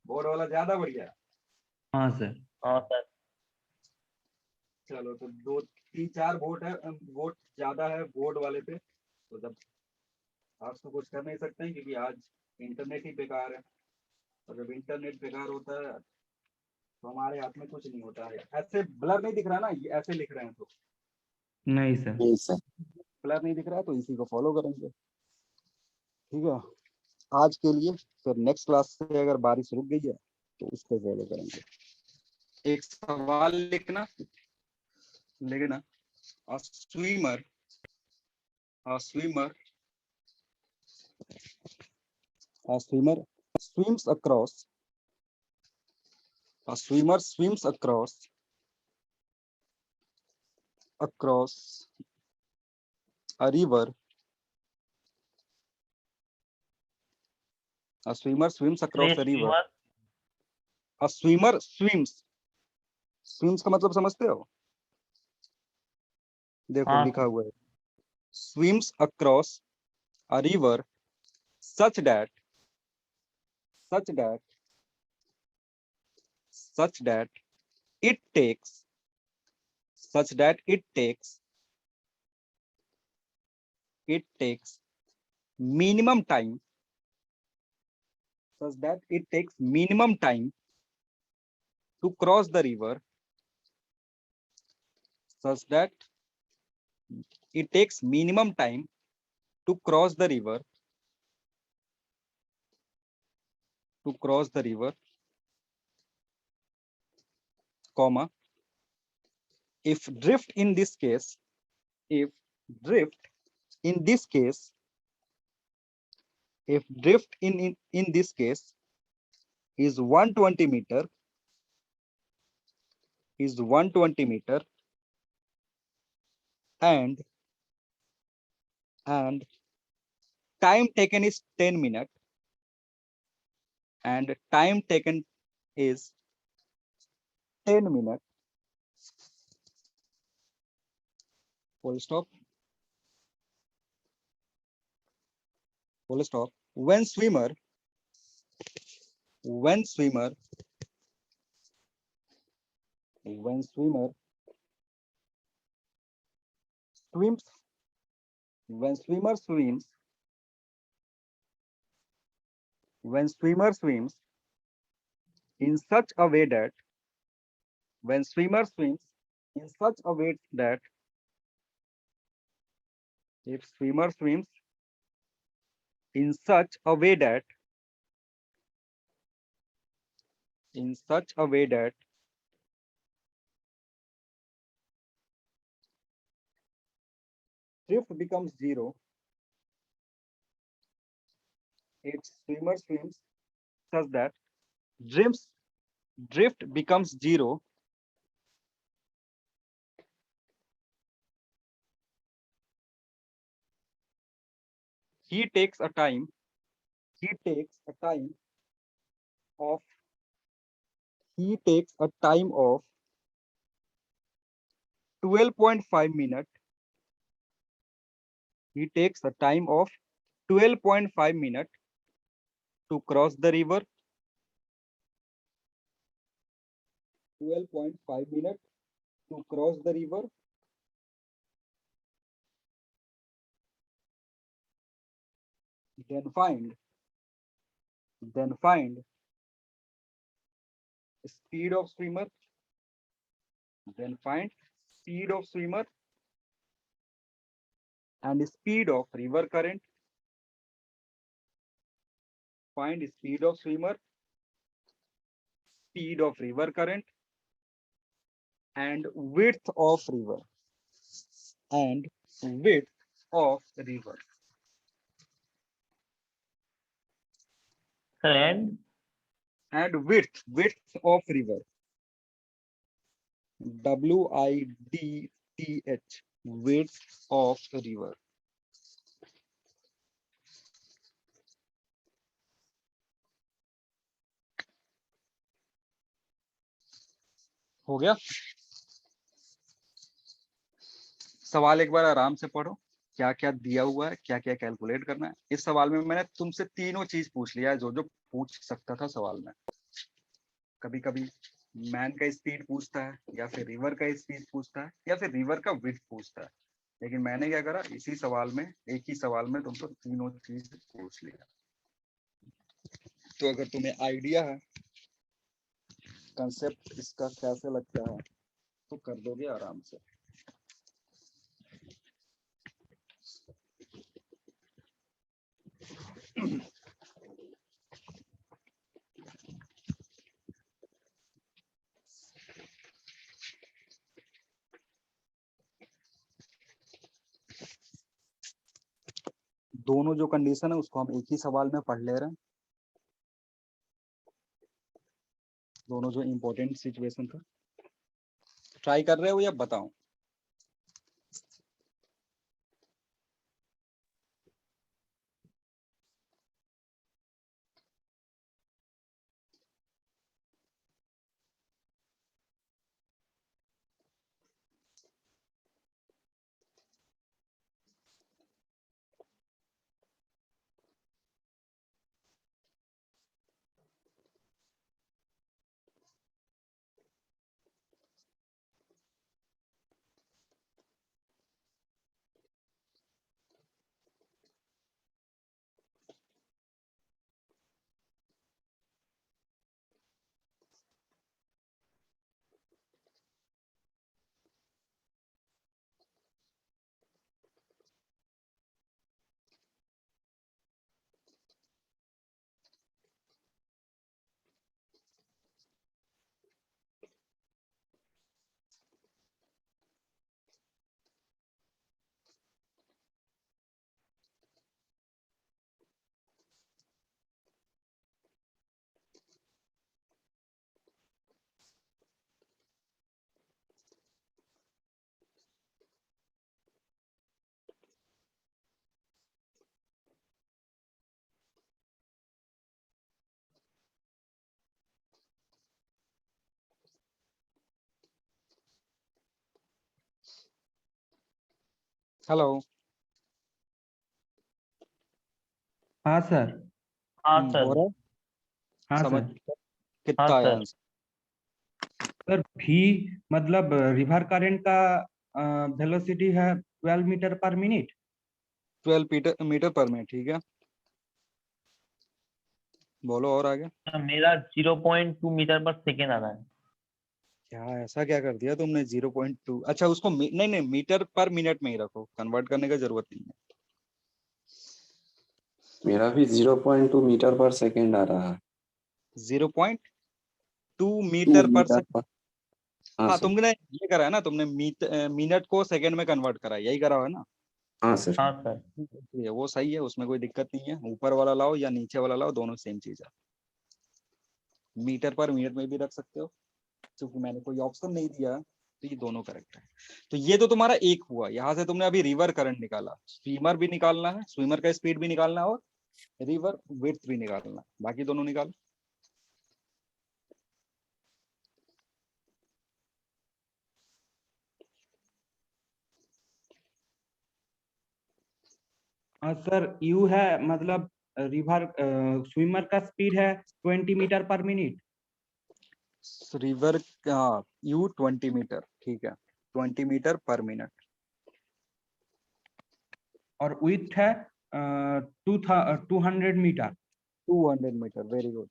बोर्ड वाला ज्यादा बढ़िया है। हाँ सर। हाँ सर। चलो तो दो तीन चार वोट है, वोट ज्यादा है बोर्ड वाले पे, तो जब आज तो कुछ कर नहीं सकते हैं क्योंकि आज इंटरनेट ही बेकार है, और जब इंटरनेट बेकार होता है तो हमारे हाथ में कुछ नहीं होता है। ऐसे ब्लर नहीं दिख रहा ना, ये ऐसे लिख रहे हैं तो नहीं सर। नहीं सर। ब्लर नहीं दिख रहा है तो इसी को फॉलो करेंगे। ठीक है, आज के लिए फिर नेक्स्ट क्लास से अगर बारिश रुक गई है तो उसको फॉलो करेंगे। एक सवाल लिखना, लिखना, a swimmer a swimmer a swimmer swims across a swimmer swims across a river. A swimmer swims across a river. Swimmer. A swimmer swims का मतलब समझते हो? देखो हाँ लिखा सर। हुआ है, swims across a river such that such that such that it takes such that it takes minimum time such that it takes minimum time to cross the river, such that it takes minimum time to cross the river, comma, if drift in this case if drift in this case if drift in this case is 120 meter and time taken is 10 minutes and time taken is 10 minutes, full stop, when swimmer swims when swimmer swims in such a way that when swimmer swims in such a way that if swimmer swims in such a way that drift becomes zero, if swimmer swims such that drift becomes zero, he takes a time of 12.5 minutes. He takes a time of 12.5 minutes to cross the river. 12.5 minutes to cross the river then find speed of swimmer, then find speed of swimmer and speed of river current. Find speed of swimmer, speed of river current and width of river and width of river. And And width of river. WIDTH, width of river. हो गया? सवाल एक बार आराम से पढ़ो, क्या क्या दिया हुआ है, क्या क्या कैलकुलेट करना है। इस सवाल में मैंने तुमसे तीनों चीज पूछ लिया है जो जो पूछ सकता था सवाल में। कभी कभी मैन का स्पीड पूछता है, या फिर रिवर का स्पीड पूछता है, या फिर रिवर का विड्थ पूछता है। लेकिन मैंने क्या करा, इसी सवाल में, एक ही सवाल में तुमसे तीनों चीज पूछ लिया। तो अगर तुम्हें आइडिया है कंसेप्ट इसका कैसे लगता है तो कर दोगे आराम से। दोनों जो कंडीशन है उसको हम एक ही सवाल में पढ़ ले रहे हैं। दोनों जो इम्पोर्टेंट सिचुएशन था, ट्राई कर रहे हो या बताऊं? हेलो। हाँ सर। हाँ हो सर। रहा है? हाँ समझ सर। कितना हाँ आया सर। आंसर? सर भी मतलब रिवर करंट का वेलोसिटी है 12 मीटर पर मिनट। 12 मीटर पर मिनट, ठीक है। बोलो और आगे। मेरा 0.2 मीटर पर सेकेंड आ रहा है। क्या ऐसा क्या कर दिया तुमने? 0.2? अच्छा उसको नहीं नहीं, मीटर पर मिनट में ही रखो, कन्वर्ट करने का जरूरत नहीं है। मेरा भी 0.2 मीटर पर सेकेंड आ रहा है। 0.2 2 मीटर पर मीटर सेकंड। पर। हाँ हाँ सर। तुमने ये करा है ना, तुमने मिनट को सेकंड में कन्वर्ट करा है, यही करा है ना? हाँ सर। हाँ सर। ये वो सही है, उसमें कोई दिक्कत नहीं है। ऊपर वाला लाओ या नीचे वाला लाओ, दोनों सेम चीज है। मीटर पर मिनट में भी रख सकते हो, क्योंकि मैंने कोई ऑप्शन नहीं दिया, तो ये दोनों करेक्ट है। तो ये तो तुम्हारा एक हुआ। यहाँ से तुमने अभी रिवर करंट निकाला, स्विमर भी निकालना है, स्विमर का स्पीड भी निकालना है और रिवर विड्थ भी निकालना है। बाकी दोनों निकाल। सर यू है मतलब रिवर स्विमर का स्पीड है 20 मीटर पर मिनट। रिवर हाँ यू 20 मीटर, ठीक है, 20 मीटर पर मिनट। और विड्थ है 200 मीटर। 200 metre, very good.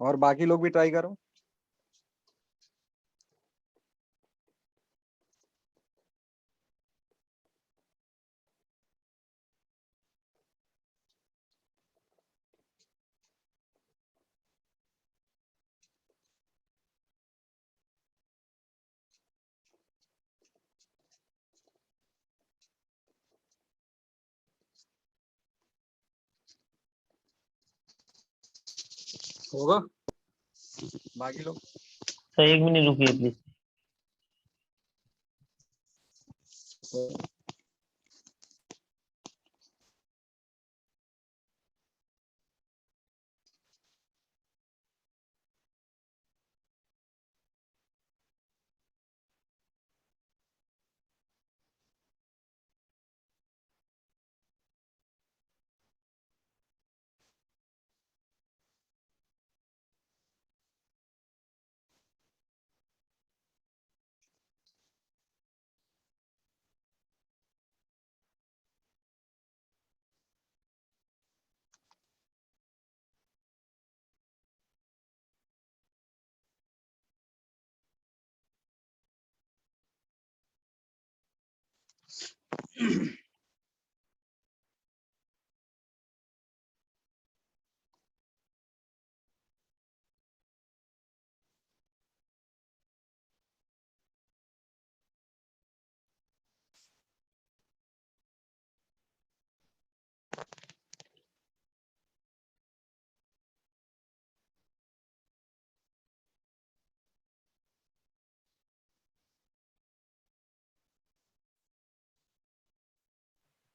और बाकी लोग भी ट्राई करो। होगा बाकी लोग? सर 1 मिनट रुकिए प्लीज।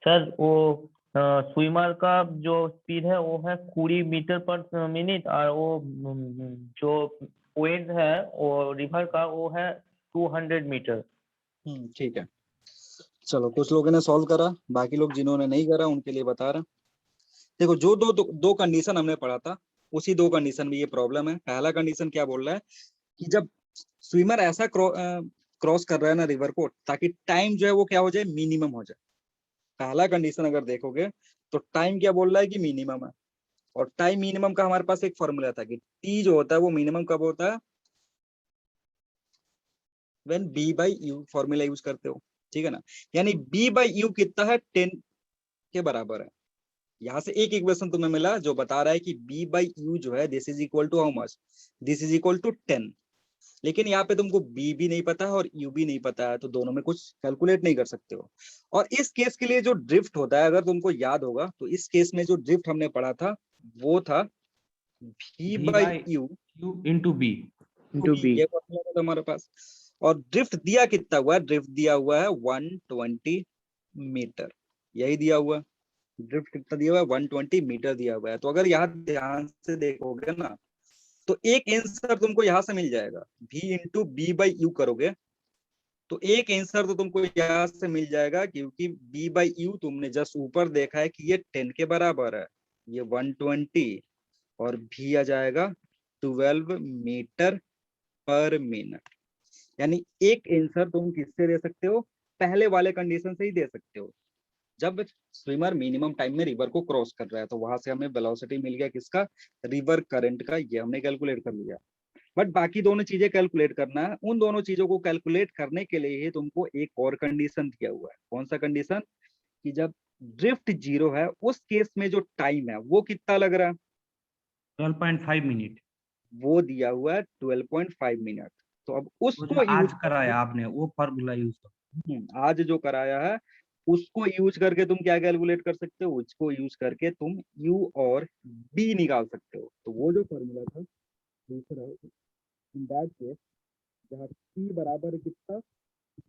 सर वो स्विमर का जो स्पीड है वो है 20 मीटर पर मिनट, और वो जो वेट है वो रिवर का वो है 200 मीटर। ठीक है, चलो कुछ लोगों ने सॉल्व करा, बाकी लोग जिन्होंने नहीं करा उनके लिए बता रहा। देखो जो दो कंडीशन हमने पढ़ा था, उसी दो कंडीशन में ये प्रॉब्लम है। पहला कंडीशन क्या बोल रहा है कि जब स्विमर ऐसा क्रॉस कर रहा है ना रिवर को, ताकि टाइम जो है वो क्या हो जाए, मिनिमम हो जाए। पहला कंडीशन अगर देखोगे तो टाइम क्या बोल रहा है कि मिनिमम है, और टाइम मिनिमम का हमारे पास एक फॉर्मूला था कि टी जो होता है वो मिनिमम कब होता है, when B by U formula use करते हो, ठीक है ना। यानी बी बाई यू कितना है, 10 के बराबर है। यहाँ से एक इक्वेशन तुम्हें मिला जो बता रहा है कि b बाई यू जो है this is equal to how much, this is equal to 10। लेकिन यहाँ पे तुमको b भी नहीं पता है और u भी नहीं पता है, तो दोनों में कुछ कैलकुलेट नहीं कर सकते हो। और इस केस के लिए जो ड्रिफ्ट होता है, अगर तुमको याद होगा तो इस केस में जो ड्रिफ्ट हमने पढ़ा था वो था v by U into B. Into B. ये फॉर्मूला था हमारे पास। और ड्रिफ्ट दिया कितना हुआ है, ड्रिफ्ट दिया हुआ है 120 मीटर, यही दिया हुआ है। ड्रिफ्ट कितना दिया हुआ है, 120 मीटर दिया हुआ है। तो अगर यहाँ ध्यान से देखोगे ना तो एक आंसर तुमको यहाँ से मिल जाएगा, v into B by U करोगे तो एक आंसर तो तुमको यहाँ से मिल जाएगा, क्योंकि b बाई यू तुमने जस्ट ऊपर देखा है कि ये 10 के बराबर है, ये 120, और v आ जाएगा 12 मीटर पर मिनट। यानी एक आंसर तुम किससे दे सकते हो, पहले वाले कंडीशन से ही दे सकते हो। जब स्विमर मिनिमम टाइम में रिवर को क्रॉस कर रहा है तो वहां से हमें वेलोसिटी मिल गया किसका, रिवर करंट का, ये हमने कैलकुलेट कर लिया। बट बाकी दोनों चीजें कैलकुलेट करना है। उन दोनों चीजों को कैलकुलेट करने के लिए ही तुमको एक और कंडीशन दिया हुआ है। कौन सा कंडीशन, कि जब ड्रिफ्ट जीरो है उस केस में जो टाइम है वो कितना लग रहा है, 12.5 मिनट। वो दिया हुआ है 12.5 मिनट। तो अब वो उसको जो आज यूज कराया आपने वो फॉर्मूला यूज करो। आज जो कराया है उसको यूज करके तुम क्या कैलकुलेट कर सकते हो, उसको यूज करके तुम u और b निकाल सकते हो। तो वो जो फॉर्मूला था दूसरा, इन दैट केस जहाँ t बराबर है कितना,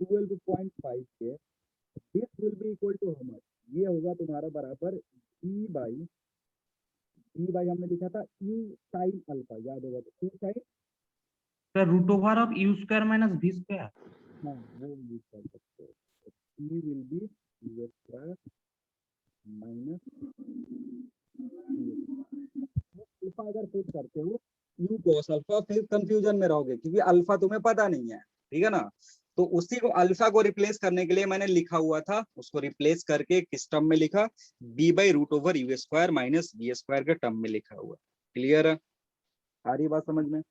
12.5 के, this will be equal to how much, ये होगा तुम्हारा बराबर e बाई हमने लिखा था u साइन अल्फा, याद होगा तो u sine, sir root over of U square minus v square. हाँ वो यूज कर सकते हो। e will be u square minus alpha अगर पुट करते हो यू कॉस अल्फा, फिर कंफ्यूजन में रहोगे क्योंकि अल्फा तुम्हें पता नहीं है, ठीक है ना। तो उसी को अल्फा को रिप्लेस करने के लिए मैंने लिखा हुआ था, उसको रिप्लेस करके किस टर्म में लिखा, b/√/u² माइनस v² के टर्म में लिखा हुआ। क्लियर है, आ रही बात समझ में?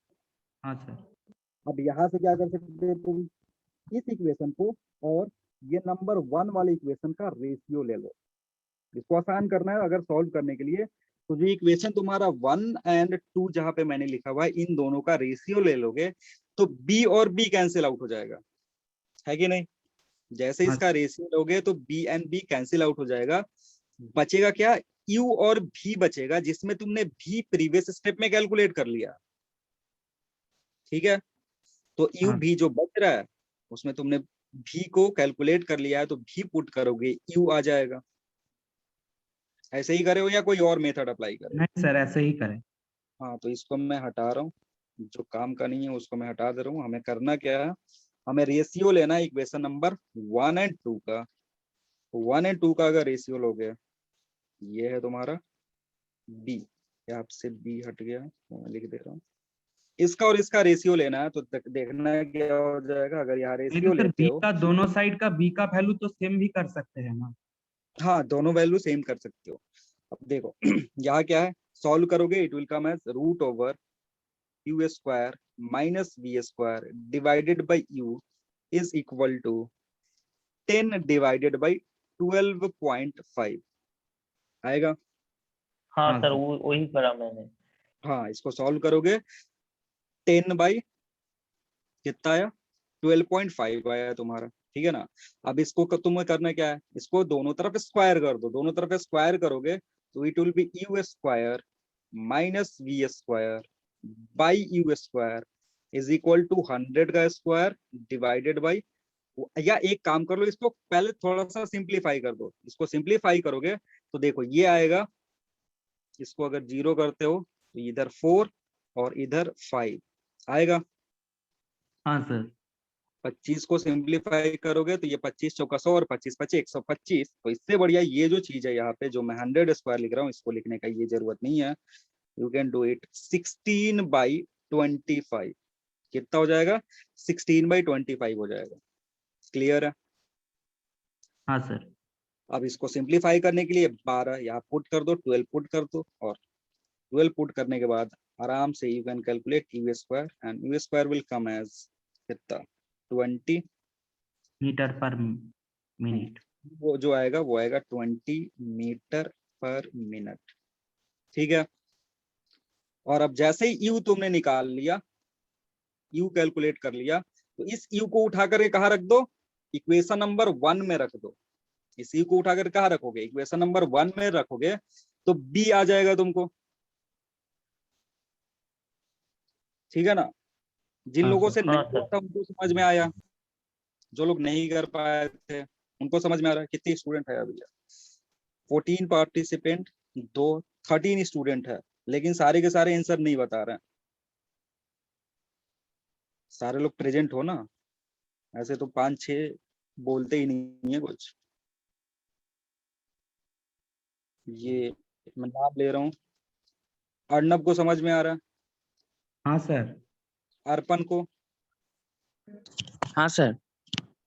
हाँ सर। अब यहाँ से क्या कर सकते हैं तुम, इस इक्वेशन को और ये नंबर 1 वाले इक्वेशन का रेशियो ले लो। इसको आसान करना है अगर सॉल्व करने के लिए, तो जो इक्वेशन तुम्हारा 1 और 2 जहां पे मैंने लिखा हुआ है, इन दोनों का रेशियो ले लोगे तो b और b कैंसिल आउट हो जाएगा, है कि नहीं? जैसे हाँ। इसका रेशियो लोगे तो b and b cancel out हो जाएगा, बचेगा क्या, u और v बचेगा, जिसमें तुमने v प्रीवियस स्टेप में कैलकुलेट कर लिया। ठीक है, तो u हाँ। v जो बच रहा है उसमें तुमने v को कैलकुलेट कर लिया है, तो v पुट करोगे u आ जाएगा। ऐसे ही करे हो या कोई और मेथड अप्लाई करे? नहीं सर, ऐसे ही करें। हाँ, तो इसको मैं हटा रहा हूँ, जो काम का नहीं है उसको मैं हटा दे रहा हूँ। हमें करना क्या है, हमें रेशियो लेना है इक्वेशन नंबर 1 और 2 का। 1 और 2 का अगर रेशियो लोगे, ये है तुम्हारा b, यहाँ से b हट गया तो मैं लिख दे रहा हूँ, इसका और इसका रेशियो लेना है। तो देखना क्या हो जाएगा, अगर यहाँ रेशियो लेकिन सर लेते बी हो, का दोनों साइड का बी का वैल्यू तो सेम भी कर सकते हैं ना? हाँ दोनों वैल्यू सेम कर सकते हो। अब देखो यहाँ क्या है, सॉल्व करोगे it will come as √/u² minus v² divided by u is equal to 10 divided by 12.5 आएगा। हाँ हाँ सर, सर। वो वही करा मैंने। हाँ, इसको सॉल्व करोगे 10 बाई कितना आया, 12.5 आया तुम्हारा। ठीक है ना, अब इसको तुम्हें करना क्या है, इसको दोनों तरफ स्क्वायर कर दो। दोनों तरफ स्क्वायर करोगे तो it will be u² minus v² by u² is equal to 100 का स्क्वायर डिवाइडेड बाई, या एक काम कर लो, इसको पहले थोड़ा सा सिंप्लीफाई कर दो। इसको सिंप्लीफाई करोगे तो देखो ये आएगा, इसको अगर 0 करते हो तो इधर 4 और इधर 5 आएगा। हाँ सर। 25 को सिंप्लीफाई करोगे तो ये 25 चौका 100 और 25 पचे 125। तो इससे बढ़िया ये जो चीज है यहाँ पे जो मैं 100² लिख रहा हूँ, इसको लिखने का ये जरूरत नहीं है। यू कैन डू इट 16/25 कितना हो जाएगा, 16/25 हो जाएगा। क्लियर है? हाँ सर। अब इसको सिंप्लीफाई करने के लिए 12 यहाँ पुट कर दो, 12 पुट कर दो, और 12 पुट करने के बाद आराम से you can calculate u² and u² will come as कितना, 20 मीटर पर मिनट। वो जो आएगा वो आएगा 20 मीटर पर मिनट। ठीक है, और अब जैसे ही u तुमने निकाल लिया, u कैलकुलेट कर लिया, तो इस u को उठा करके कहाँ रख दो, इक्वेशन नंबर 1 में रख दो। इस u को उठा कर कहाँ रखोगे, इक्वेशन नंबर 1 में रखोगे तो b आ जाएगा तुमको। ठीक है ना, जिन हाँ लोगों सर। से नहीं हाँ हुआ सर। था उनको समझ में आया, जो लोग नहीं कर पाए थे उनको समझ में आ रहा है। कितने स्टूडेंट है अभी? 14 पार्टिसिपेंट, 13 स्टूडेंट है, लेकिन सारे के सारे आंसर नहीं बता रहे हैं। सारे लोग प्रेजेंट हो ना, ऐसे तो 5-6 बोलते ही नहीं है कुछ। ये मैं नाम ले रहा हूँ, अर्नब को समझ में आ रहा है, हाँ सर। अर्पण को, हाँ सर।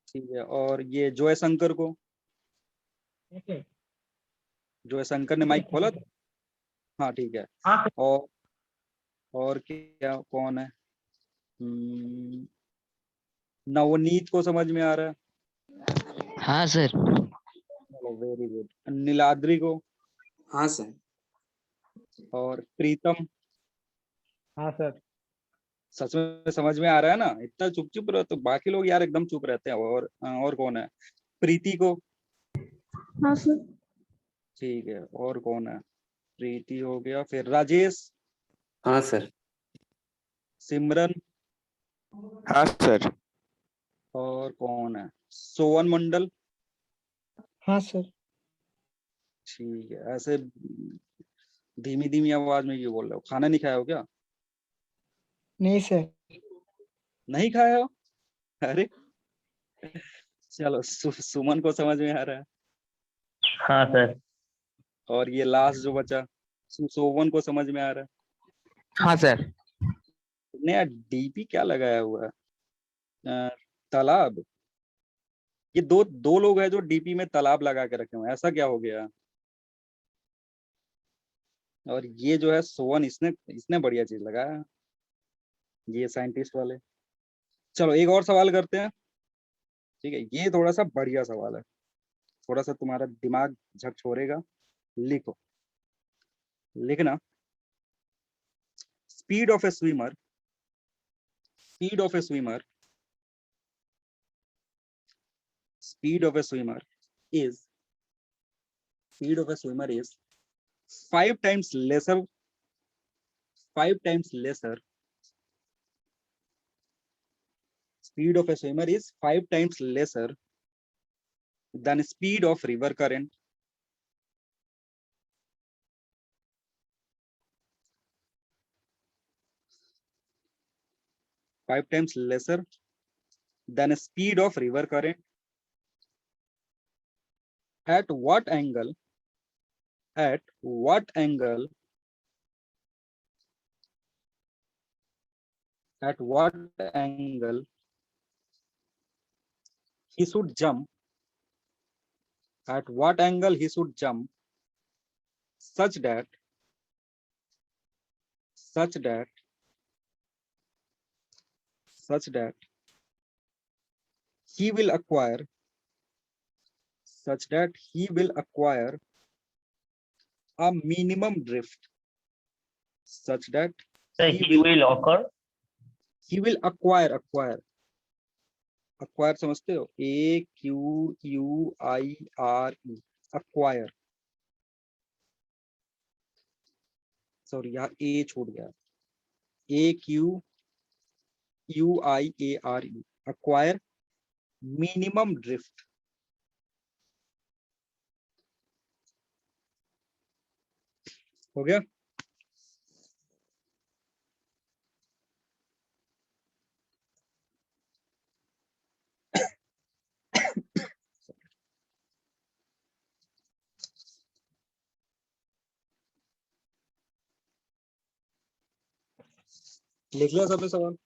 ठीक है, और ये जॉय शंकर को। जॉय शंकर ने माइक खोला था? हाँ ठीक है। हाँ और क्या, कौन है, नवनीत को समझ में आ रहा है? हाँ सर। चलो वेरी गुड। नीलाद्री को, हाँ सर। और प्रीतम, हाँ सर। सच में समझ में आ रहा है ना? इतना चुप चुप रहो तो बाकी लोग यार एकदम चुप रहते हैं। और कौन है, प्रीति को, हाँ सर। ठीक है, और कौन है, प्रीति हो गया, फिर राजेश, हाँ सर। सिमरन, हाँ सर। और कौन है, सोवन मंडल, हाँ सर। ठीक है। ऐसे धीमी धीमी आवाज में क्यों बोल रहे हो, खाना नहीं खाया हो क्या? नहीं सर। नहीं खाया हो? अरे चलो, सुमन को समझ में आ रहा है, हाँ सर। और ये लास्ट जो बचा सोवन को समझ में आ रहा है। हाँ सर। तुमने यार डीपी क्या लगाया हुआ है, तालाब, ये दो दो लोग हैं जो डीपी में तालाब लगा के रखे हुए हैं, ऐसा क्या हो गया? और ये जो है सोवन, इसने इसने बढ़िया चीज लगाया, ये साइंटिस्ट वाले। चलो एक और सवाल करते हैं, ठीक है, ये थोड़ा सा बढ़िया सवाल है, थोड़ा सा तुम्हारा दिमाग झकझोरेगा। लिखो, लिखना, speed of A swimmer, speed of A swimmer, speed of A swimmer is, speed of A swimmer is 5 times lesser, 5 times lesser, speed of a swimmer is 5 times lesser than speed of river current, 5 times lesser than speed of river current. At what angle, at what angle, at what angle he should jump, at what angle he should jump such that, such that, such that he will acquire, such that he will acquire a minimum drift, such that So he will occur. he will acquire, acquire, acquire समझते हो, AQUIRE, acquire, sorry यहाँ ए छूट गया, AQUIARE, acquire minimum drift। हो गया? लिख लिया सबने सवाल?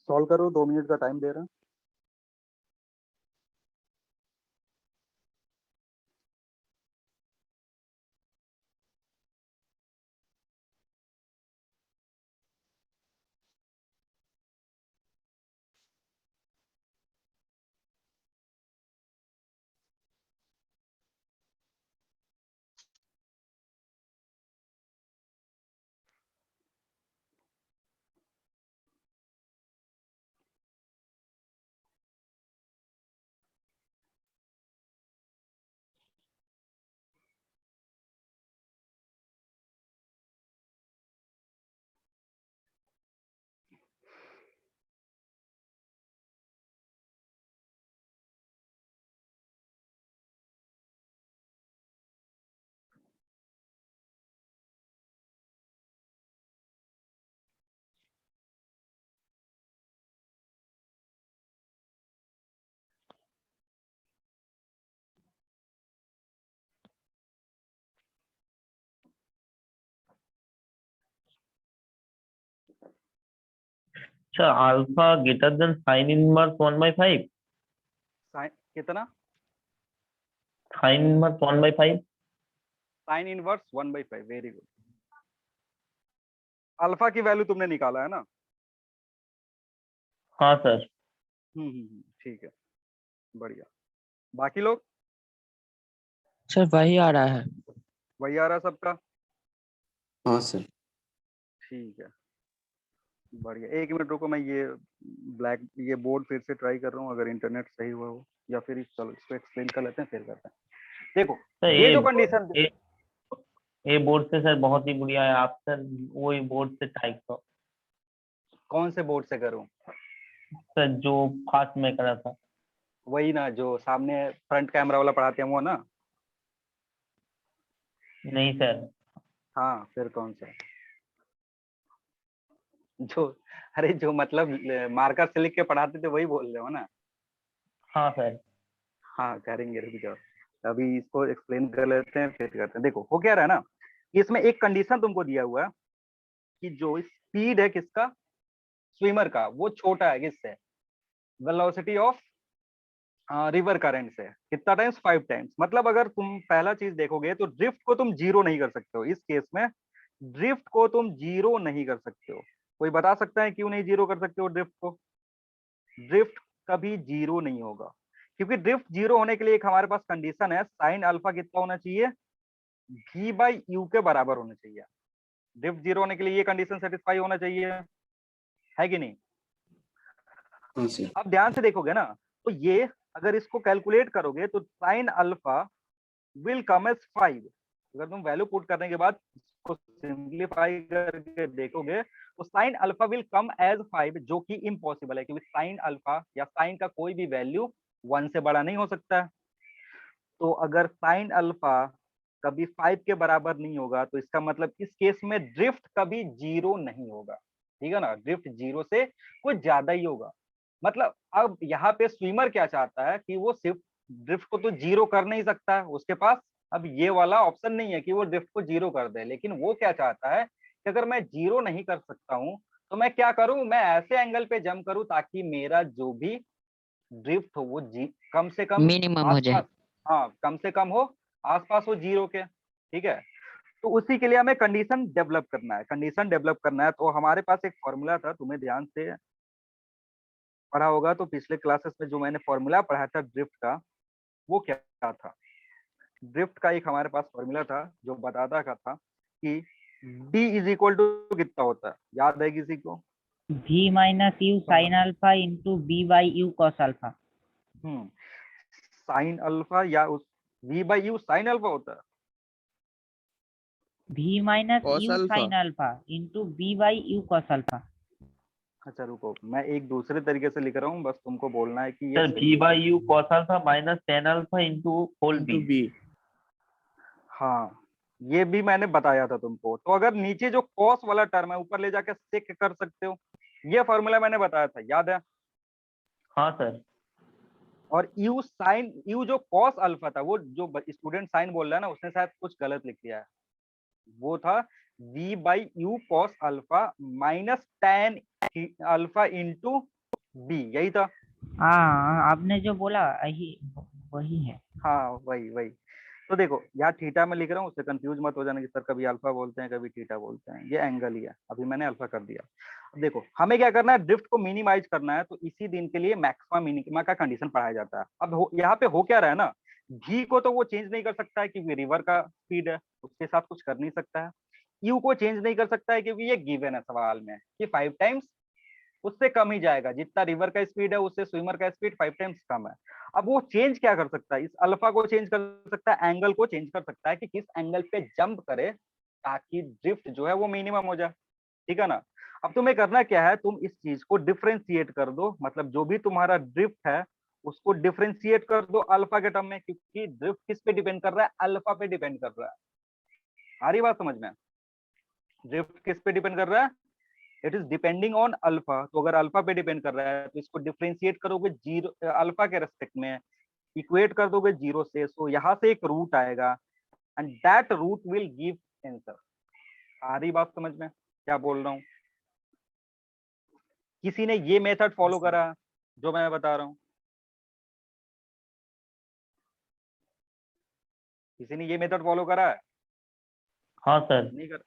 सॉल्व करो, 2 मिनट का टाइम दे रहा। अच्छा, alpha greater then sine inverse 1/5, कितना? Sine inverse 1/5। Sine inverse 1/5, very good. Alpha की वैल्यू तुमने निकाला है ना? हाँ सर। ठीक है, बढ़िया। बाकी लोग? सर वही आ रहा है। वही आ रहा है सबका? हाँ सर। ठीक है, बढ़िया। 1 मिनट रुको, मैं ये ये बोर्ड फिर से ट्राई कर रहा हूँ, अगर इंटरनेट सही हुआ हो, या फिर चलो इसको एक्सप्लेन कर लेते हैं फिर करते हैं। देखो सर ये जो कंडीशन, ये बोर्ड से सर बहुत ही बढ़िया है, आप सर वही बोर्ड से ट्राई करो। कौन से बोर्ड से करूँ? सर जो फास्ट में करा था। वही ना जो सामने फ्रंट कैमरा वाला पढ़ाते हैं वो ना? नहीं सर। हाँ फिर कौन सा? जो अरे जो मतलब मार्कर से लिख के पढ़ाते थे वही बोल रहे हो ना? हाँ सर। हाँ करेंगे, रुक जाओ अभी इसको एक्सप्लेन कर लेते हैं फिर करते हैं। देखो हो क्या रहा है ना, इसमें एक कंडीशन तुमको दिया हुआ है कि जो स्पीड है किसका, स्विमर का, वो छोटा है किससे, वेलोसिटी ऑफ रिवर करंट से। कितना टाइम्स? 5 टाइम्स। मतलब अगर तुम पहला चीज देखोगे तो ड्रिफ्ट को तुम जीरो नहीं कर सकते हो। इस केस में ड्रिफ्ट को तुम जीरो नहीं कर सकते हो। कोई बता सकता है क्यों नहीं जीरो कर सकते हो ड्रिफ्ट को? ड्रिफ्ट कभी जीरो नहीं होगा, क्योंकि ड्रिफ्ट जीरो होने के लिए एक हमारे पास कंडीशन है, साइन अल्फा कितना होना चाहिए, v/u के बराबर होना चाहिए। ड्रिफ्ट जीरो होने के लिए ये कंडीशन सेटिस्फाई होना चाहिए, है कि नहीं? हाँ सर। अब ध्यान से देखोगे ना, तो ये अगर इसको कैलकुलेट करोगे तो sine alpha will come as 5। अगर तुम वैल्यू पुट करने के बाद इसको सिंप्लीफाई करके देखोगे तो sine alpha will come as 5, जो कि इम्पॉसिबल है, क्योंकि साइन अल्फा या साइन का कोई भी वैल्यू 1 से बड़ा नहीं हो सकता है। तो अगर साइन अल्फा कभी 5 के बराबर नहीं होगा तो इसका मतलब इस केस में ड्रिफ्ट कभी जीरो नहीं होगा, ठीक है ना? ड्रिफ्ट जीरो से कुछ ज्यादा ही होगा। मतलब अब यहाँ पे स्विमर क्या चाहता है कि वो सिर्फ ड्रिफ्ट को तो जीरो कर नहीं सकता है, उसके पास अब ये वाला ऑप्शन नहीं है कि वो ड्रिफ्ट को जीरो कर दे, लेकिन वो क्या चाहता है कि अगर मैं जीरो नहीं कर सकता हूँ तो मैं क्या करूं, मैं ऐसे एंगल पे जंप करूं ताकि मेरा जो भी ड्रिफ्ट हो वो कम से कम मिनिमम हो जाए। आसपास, हाँ कम से कम हो, आसपास हो जीरो के, ठीक है? तो उसी के लिए हमें कंडीशन डेवलप करना है। कंडीशन डेवलप करना है तो हमारे पास एक फॉर्मूला था, तुम्हें ध्यान से पढ़ा होगा तो पिछले क्लासेस में जो मैंने फॉर्मूला पढ़ा था ड्रिफ्ट का, वो क्या था? ड्रिफ्ट का एक हमारे पास फॉर्मूला था जो बताता का था कि d इज इक्वल टू कितना होता है, याद है किसी को? v minus you sine alpha into B by U cos alpha. Sine alpha या उस v/u साइन अल्फा होता है। v minus Cos U alpha। Sine alpha into B by U cos alpha. अच्छा रुको, मैं एक दूसरे तरीके से लिख रहा हूँ, बस तुमको बोलना है कि ये सर सही है। v/u cos alpha minus tan alpha into whole into B. b। हाँ ये भी मैंने बताया था तुमको। तो अगर नीचे जो कॉस वाला टर्म है ऊपर ले जाके सेक कर सकते हो, ये फॉर्मूला मैंने बताया था, याद है? हाँ सर। और यू साइन, यू जो कॉस अल्फा था, वो जो स्टूडेंट साइन बोल रहा है ना उसने शायद कुछ गलत लिख दिया है, वो था v/u cos alpha minus tan alpha into B, यही था। हाँ आपने जो बोला यही वही है। हाँ वही वही। तो देखो यहाँ थीटा में लिख रहा हूँ, उससे कंफ्यूज मत हो जाना कि सर कभी अल्फा बोलते हैं कभी थीटा बोलते हैं, ये एंगल ही है। अभी मैंने अल्फा कर दिया। अब देखो हमें क्या करना है, ड्रिफ्ट को मिनिमाइज करना है, तो इसी दिन के लिए मैक्सिमम मिनिमा का कंडीशन पढ़ाया जाता है। अब यहाँ पे हो क्या रहा है ना, भी को तो वो चेंज नहीं कर सकता है क्योंकि रिवर का स्पीड है, उसके साथ कुछ कर नहीं सकता है। यू को चेंज नहीं कर सकता है क्योंकि ये गिवन है सवाल में कि 5 टाइम्स उससे कम ही जाएगा, जितना रिवर का स्पीड है उससे स्विमर का स्पीड 5 टाइम्स कम है। अब वो चेंज क्या कर सकता है, इस अल्फा को चेंज कर सकता है, एंगल को चेंज कर सकता है कि किस एंगल पे जंप करे ताकि ड्रिफ्ट जो है वो मिनिमम हो जाए, ठीक है ना? अब तुम्हें करना क्या है, तुम इस चीज को डिफरेंशिएट कर दो, मतलब जो भी तुम्हारा ड्रिफ्ट है उसको डिफरेंशिएट कर दो अल्फा के टर्म में, क्योंकि ड्रिफ्ट किस पे डिपेंड कर रहा है, अल्फा पे डिपेंड कर रहा है। आ रही बात समझ में? ड्रिफ्ट किस पे डिपेंड कर रहा है, it is depending on alpha. तो अगर अल्फा पे डिपेंड कर रहा है तो इसको डिफरेंशिएट करोगे जीरो अल्फा के रेस्पेक्ट में, इक्वेट कर दोगे जीरो से, सो यहाँ से एक रूट आएगा and that root will give answer. आ रही बात समझ में क्या बोल रहा हूँ? किसी ने ये मेथड फॉलो करा जो मैं बता रहा हूँ? किसी ने ये मेथड फॉलो करा है? हाँ सर। नहीं कर,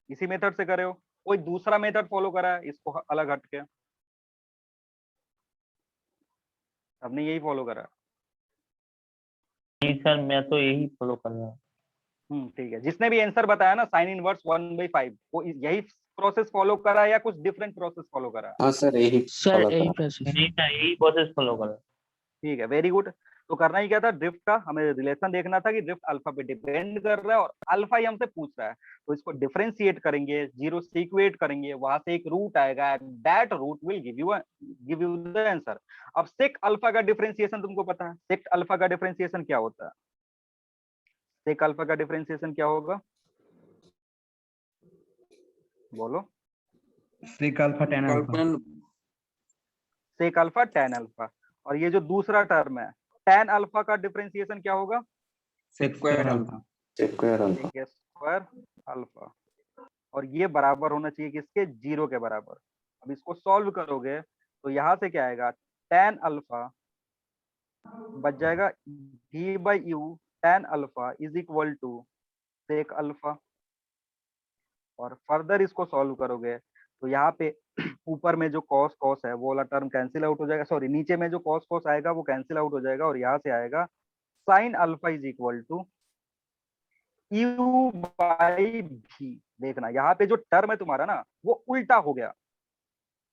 इसी मेथड से करे हो? कोई दूसरा मेथड फॉलो करा है इसको अलग हट के? सबने यही फॉलो करा? नहीं सर, मैं तो यही फॉलो कर रहा हूँ। ठीक है। जिसने भी आंसर बताया ना साइन इनवर्स 1/5, वो यही प्रोसेस फॉलो करा या कुछ डिफरेंट प्रोसेस फॉलो करा? हाँ सर यही सर follow यही करा। प्रोसेस। नहीं सर, यही प्रोसेस फॉलो कर रहा हूँ। ठीक है, वेरी गुड। तो करना ही क्या था, ड्रिफ्ट का हमें रिलेशन देखना था कि ड्रिफ्ट अल्फा पे डिपेंड कर रहा है और अल्फा ही हमसे पूछ रहा है। तो इसको डिफरेंशिएट करेंगे, जीरो से इक्वेट करेंगे, वहां से एक रूट आएगा, that root will give you the answer. अब सेक अल्फा का डिफरेंशिएशन तुमको पता है, सेक अल्फा का डिफरेंशिएशन क्या होता है? सेक अल्फा का डिफरेंशिएशन क्या होगा, बोलो। Sec alpha tan alpha. Sec alpha tan alpha. और ये जो दूसरा टर्म है टेन अल्फा का डिफरेंशिएशन क्या होगा? Sec square alpha. Square alpha. Sec square alpha. और ये बराबर होना चाहिए किसके, जीरो के बराबर। अब इसको सॉल्व करोगे तो यहाँ से क्या आएगा, टेन अल्फा बच जाएगा v by U tan alpha is equal to sec alpha. और फर्दर इसको सॉल्व करोगे तो यहाँ पे ऊपर में जो कॉस कॉस है वो वाला टर्म कैंसिल आउट हो जाएगा, सॉरी नीचे में जो कॉस कॉस आएगा वो कैंसिल आउट हो जाएगा और यहाँ से आएगा sine alpha is equal to U by B. देखना यहाँ पे जो टर्म है तुम्हारा ना वो उल्टा हो गया,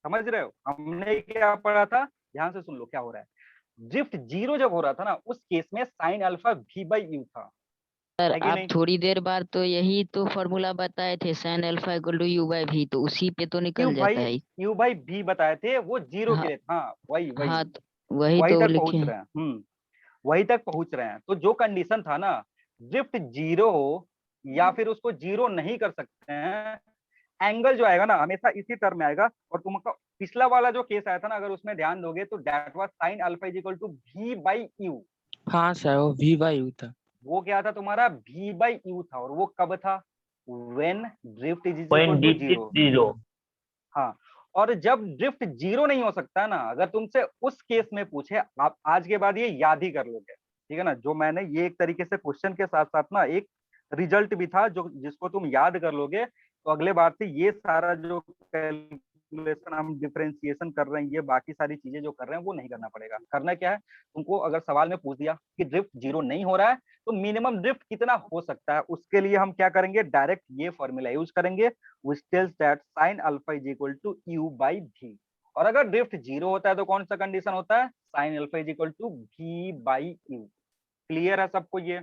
समझ रहे हो? हमने क्या पढ़ा था, ध्यान से सुन लो क्या हो रहा है। ड्रिफ्ट जीरो जब हो रहा था ना उस केस में sine alpha v by U था, सर है कि आप नहीं? थोड़ी देर बाद तो यही तो फॉर्मूला बताए थे, sine alpha equal to U by B, तो उसी पे तो निकल जाता है। यू बाई v बताए थे वो जीरो के हाँ लिए, हाँ वही वही हाँ, तो वही वही तो तक लिखे पहुंच हैं। रहे हैं। वही तक पहुंच रहे हैं। तो जो कंडीशन था ना, ड्रिफ्ट जीरो हो या फिर उसको जीरो नहीं कर सकते हैं, एंगल जो आएगा ना हमेशा इसी टर्म में आएगा। और तुमका पिछला वाला जो केस आया था ना, अगर उसमें ध्यान दोगे तो that was sine alpha is equal to v by U. हाँ सर, वो वी बाई यू था। वो क्या था तुम्हारा, v बाई यू था। और वो कब था, when drift is equal when to dt zero. 0। हाँ, और जब ड्रिफ्ट जीरो नहीं हो सकता ना, अगर तुमसे उस केस में पूछे, आप आज के बाद ये याद ही कर लोगे, ठीक है ना? जो मैंने ये एक तरीके से क्वेश्चन के साथ साथ ना एक रिजल्ट भी था जो जिसको तुम याद कर लोगे, तो अगले बार से ये सारा जो कैलकुलेशन हम डिफरेंशिएशन कर रहे हैं, ये बाकी सारी चीजें जो कर रहे हैं वो नहीं करना पड़ेगा। करना क्या है, तुमको अगर सवाल में पूछ दिया कि ड्रिफ्ट जीरो नहीं हो रहा है तो मिनिमम ड्रिफ्ट कितना हो सकता है, उसके लिए हम क्या करेंगे, डायरेक्ट ये फॉर्मूला यूज करेंगे which tells that sin alpha is equal to u by v। और अगर ड्रिफ्ट जीरो होता है तो कौन सा कंडीशन होता है, sin alpha is equal to v by u। Clear है सबको ये?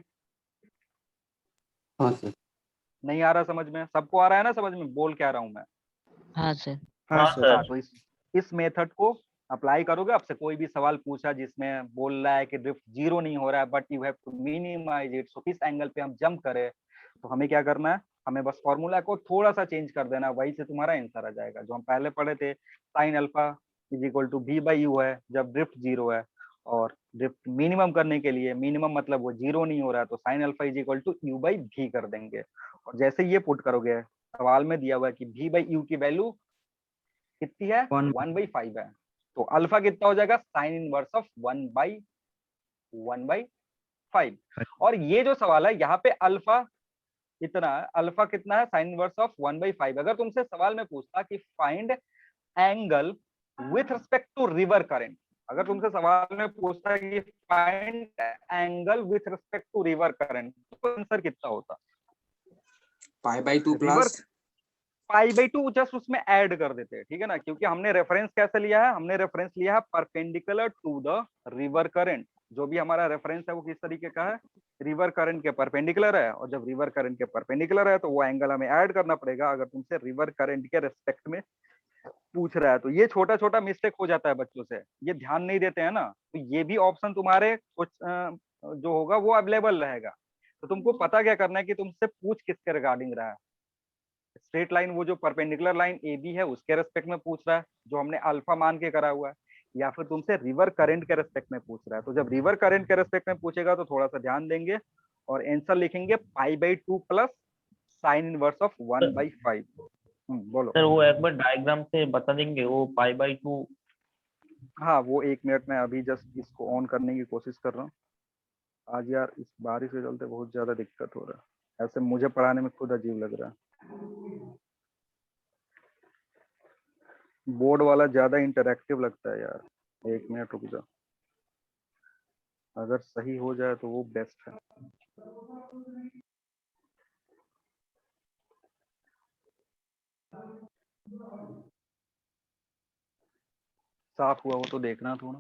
हाँ सर। नहीं आ रहा समझ में? सबको आ रहा है ना समझ में, बोल क्या रहा हूं मैं? हाँ सर। हाँ सर। हाँ, तो इस मेथड को अप्लाई करोगे। आपसे कोई भी सवाल पूछा जिसमें बोल रहा है कि ड्रिफ्ट जीरो नहीं हो रहा है but you have to minimize it, so किस एंगल पे हम जंप करें, तो हमें क्या करना है, हमें बस फॉर्मूला को थोड़ा सा चेंज कर देना, वही से तुम्हारा आंसर आ जाएगा। जो हम पहले पढ़े थे, sine alpha is equal to v by U है जब ड्रिफ्ट जीरो है, और ड्रिफ्ट मिनिमम करने के लिए, मिनिमम मतलब वो जीरो नहीं हो रहा है, तो sine alpha is equal to U by v कर देंगे। और जैसे ये पुट करोगे, सवाल में दिया हुआ है कि v बाई यू की वैल्यू कितनी है, 1/5 है, तो अल्फा कितना हो जाएगा, साइन इनवर्स ऑफ 1/5। और ये जो सवाल है यहाँ पे अल्फा इतना है, अल्फा कितना है, साइन इनवर्स ऑफ 1/5। अगर तुमसे सवाल में पूछता कि find angle with respect to river current, अगर तुमसे सवाल में पूछता है कि find angle with respect to river current, तो आंसर कितना होता, pi by 2 river plus pi by 2 just उसमें ऐड कर देते हैं, ठीक है ना? क्योंकि हमने रेफरेंस कैसे लिया है, हमने रेफरेंस लिया है perpendicular to the river current. जो भी हमारा रेफरेंस है वो किस तरीके का है, रिवर करंट के परपेंडिकुलर है। और जब रिवर करंट के परपेंडिकुलर है तो वो एंगल हमें ऐड करना पड़ेगा, अगर तुमसे रिवर करंट के रेस्पेक्ट में पूछ रहा है। तो ये छोटा छोटा मिस्टेक हो जाता है बच्चों से, ये ध्यान नहीं देते हैं ना, तो ये भी ऑप्शन तुम्हारे कुछ जो होगा वो अवेलेबल रहेगा। तो तुमको पता क्या करना है कि तुमसे पूछ किसके रिगार्डिंग रहा है। स्ट्रेट लाइन, वो जो परपेंडिकुलर लाइन ए बी है उसके रेस्पेक्ट में पूछ रहा है जो हमने अल्फा मान के करा हुआ है, या फिर तुमसे रिवर करंट के रेस्पेक्ट में पूछ रहा है। तो जब रिवर करंट के रेस्पेक्ट में पूछेगा तो थोड़ा सा ध्यान देंगे और आंसर लिखेंगे π/2 प्लस साइन इनवर्स ऑफ 1/5। बोलो। सर वो एक बार डायग्राम से बता देंगे, वो π/2। हाँ, वो 1 मिनट में अभी जस्ट इसको ऑन करने की कोशिश कर रहा हूँ। आज यार इस बारिश के चलते बहुत ज्यादा दिक्कत हो रहा है, ऐसे मुझे पढ़ाने में खुद अजीब लग रहा है। बोर्ड वाला ज्यादा इंटरैक्टिव लगता है यार। 1 मिनट रुक जा, अगर सही हो जाए तो वो बेस्ट है। साफ हुआ वो तो देखना थोड़ा।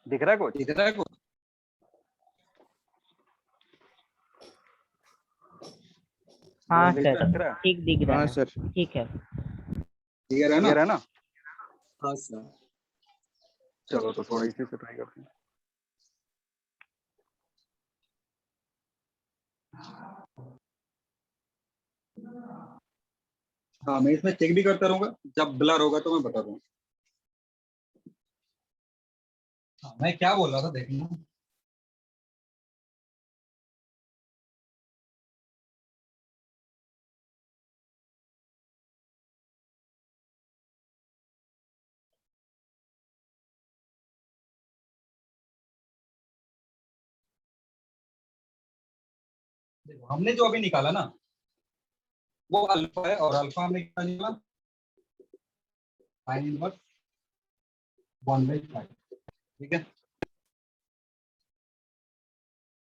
दिख रहा है कुछ? दिख रहा है कुछ? हाँ दिख सर, रहा है? ठीक दिख रहा हाँ है। सर। ठीक है। क्लियर है ना? क्लियर है ना? हाँ सर। चलो तो थोड़ा इसी से ट्राई करते हैं। हाँ, मैं इसमें चेक भी करता रहूंगा, जब ब्लर होगा तो मैं बता दूंगा। हाँ, मैं क्या बोल रहा था देखना। देखो, हमने जो अभी निकाला ना वो अल्फा है, और अल्फा हमने कितना निकाला? Sine inverse 1/5। ठीक है,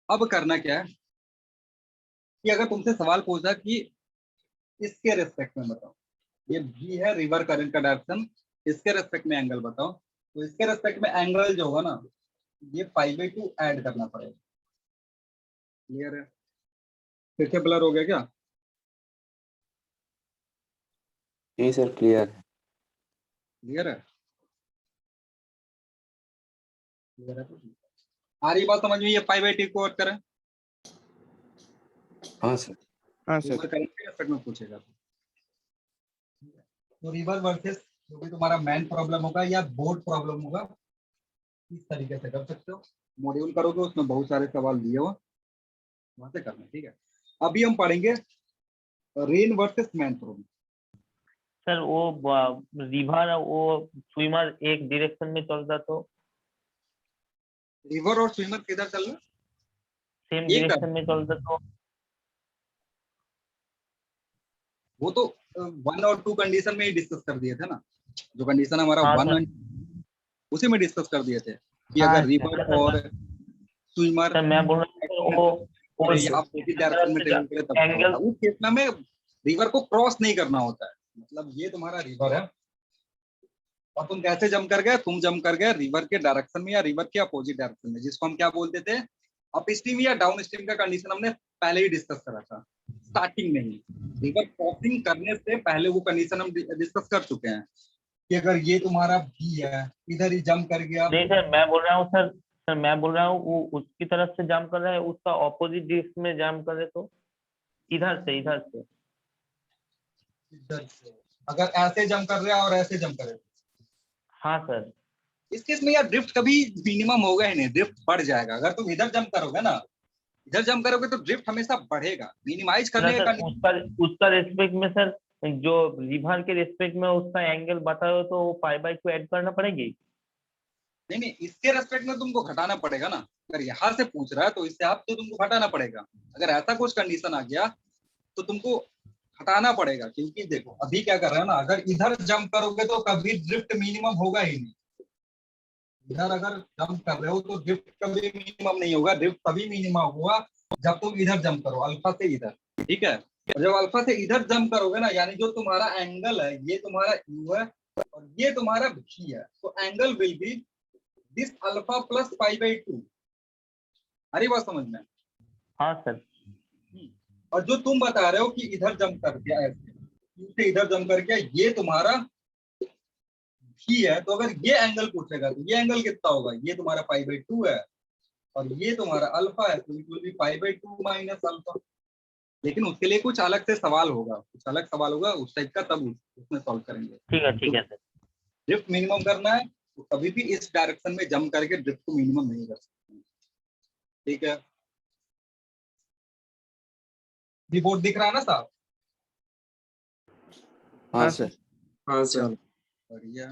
अब करना क्या है कि अगर तुमसे सवाल पूछा कि इसके रेस्पेक्ट में बताओ, ये भी है रिवर करंट का डायरेक्शन, इसके रेस्पेक्ट में एंगल बताओ, तो इसके रेस्पेक्ट में एंगल जो होगा ना ये π/2 ऐड करना पड़ेगा। क्लियर है? फिर से ब्लर हो गया क्या? नहीं सर, क्लियर है। क्लियर है? क्लियर है? आ रही बात समझ में? ये π/2 को और करें हाँ सर। हाँ सर। रिवर करंट के रेस्पेक्ट में पूछेगा, तो रिवर वर्सेस जो भी तुम्हारा मैन प्रॉब्लम होगा या बोर्ड प्रॉब्लम होगा इस तरीके से कर सकते हो। मॉड्यूल करोगे उसमें बहुत सारे सवाल दिए हो, वहां से करना। ठीक है, अभी हम पढ़ेंगे rain versus man problem. Sir वो रिवर वो स्विमर एक डायरेक्शन में चलता तो रिवर और स्विमर किधर चल रहा? सेम ये डायरेक्शन में चलता तो वो तो 1 और 2 कंडीशन में ही डिस्कस कर दिए थे ना। जो कंडीशन हमारा हाँ 1 सर। उसी में डिस्कस कर दिए थे कि हाँ अगर रिवर सर, और स्विमर सर मैं बोल रहा हूँ वो अपोजिट डायरेक्शन में ट्रेवल करे तब क्या एंगल होता है। उस केस में हमें रिवर को क्रॉस नहीं करना होता है। मतलब ये तुम्हारा रिवर है और तुम कैसे जंप कर गए? तुम जंप कर गए रिवर के डायरेक्शन में या रिवर के अपोजिट डायरेक्शन में, जिसको हम क्या बोलते थे? अप स्ट्रीम या डाउन स्ट्रीम का कंडीशन हमने पहले ही डिस्कस करा था स्टार्टिंग में ही। रिवर क्रॉसिंग करने से पहले वो कंडीशन हम डिस्कस कर चुके हैं कि अगर ये तुम्हारा भी है, इधर ही जंप कर गया। नहीं सर, मैं बोल रहा हूँ सर मैं बोल रहा हूँ वो उसकी तरफ से जंप कर रहा है, उसका ऑपोजिट डायरेक्शन में जंप करे तो इधर से इधर से अगर ऐसे जंप कर रहा है और ऐसे जंप करे, हाँ सर। इस केस में यार ड्रिफ्ट कभी मिनिमम होगा ही नहीं, ड्रिफ्ट बढ़ जाएगा। अगर तुम इधर जंप करोगे ना, इधर जंप करोगे तो ड्रिफ्ट हमेशा बढ़ेगा। मिनिमाइज ना करने सर, का उसका रेस्पेक्ट में सर जो रिवर के रेस्पेक्ट में उसका एंगल बता रहे हो तो π/2 ऐड करना पड़ेगी। नहीं, इसके रेस्पेक्ट में तुमको घटाना पड़ेगा ना। अगर यहाँ से पूछ रहा है तो इससे आप तो तुमको घटाना पड़ेगा। अगर ऐसा कुछ कंडीशन आ गया तो तुमको हटाना पड़ेगा, क्योंकि देखो अभी क्या कर रहे हैं ना, अगर इधर जंप करोगे तो कभी ड्रिफ्ट मिनिमम होगा ही नहीं। इधर अगर जंप कर रहे हो तो ड्रिफ्ट कभी मिनिमम नहीं होगा। ड्रिफ्ट तभी मिनिमम होगा जब तुम इधर जंप करो, अल्फा से इधर। ठीक है, और जब अल्फा से इधर जंप करोगे ना, यानी जो तुम्हारा एंगल है ये तुम्हारा यू है और ये तुम्हारा भी है, तो angle will be this alpha plus π/2। हरी बात समझ में? हाँ सर। और जो तुम बता रहे हो कि इधर जंप कर दिया, ऐसे इधर जंप कर गया, ये तुम्हारा भी है। तो अगर ये एंगल पूछेगा तो ये एंगल कितना होगा? ये तुम्हारा π/2 है और ये तुम्हारा अल्फा है, तो it will be π/2 minus alpha. लेकिन उसके लिए कुछ अलग से सवाल होगा, कुछ अलग सवाल होगा उस टाइप का, तब उसमें सॉल्व करेंगे। ठीक है सर। ड्रिफ्ट मिनिमम करना है तो कभी भी इस डायरेक्शन में जंप करके ड्रिफ्ट को मिनिमम नहीं कर सकते। ठीक है, रिपोर्ट दिख रहा है ना साहब? हाँ सर। हाँ सर, बढ़िया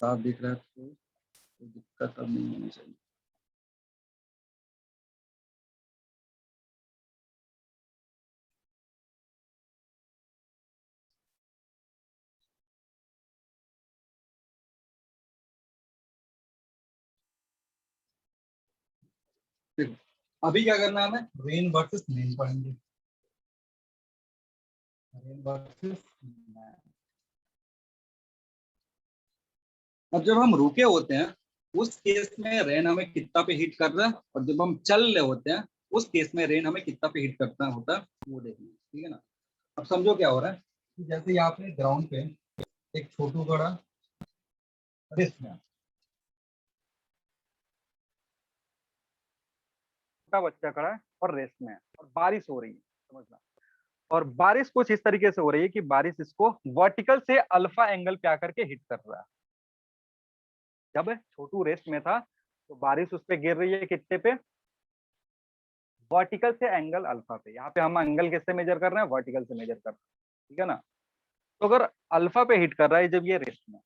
साफ दिख रहा है तो कोई दिक्कत अब नहीं होनी चाहिए। देखो अभी क्या करना है, हमें रेन वर्सेस मैन पढ़ेंगे। रेन वर्सेस मैन, अब जब हम रुके होते हैं उस केस में रेन हमें कितना पे हिट कर रहा है, और जब हम चल रहे होते हैं उस केस में रेन हमें कितना पे हिट करता होता है वो देखना, ठीक है ना। अब समझो क्या हो रहा है कि जैसे यहाँ पे ग्राउंड पे एक छोटू बड़ा रेस्ट में, छोटा बच्चा खड़ा है और रेस्ट में है और बारिश हो रही है, समझना। और बारिश कुछ इस तरीके से हो रही है कि बारिश इसको वर्टिकल से अल्फा एंगल पे आकर के हिट कर रहा है। जब छोटू रेस्ट में था तो बारिश उस पे गिर रही है कितने पे, वर्टिकल से एंगल अल्फा पे। यहाँ पे हम एंगल किससे मेजर कर रहे हैं, वर्टिकल से मेजर कर रहे हैं, ठीक है ना। तो अगर अल्फा पे हिट कर रहा है जब ये रेस्ट में,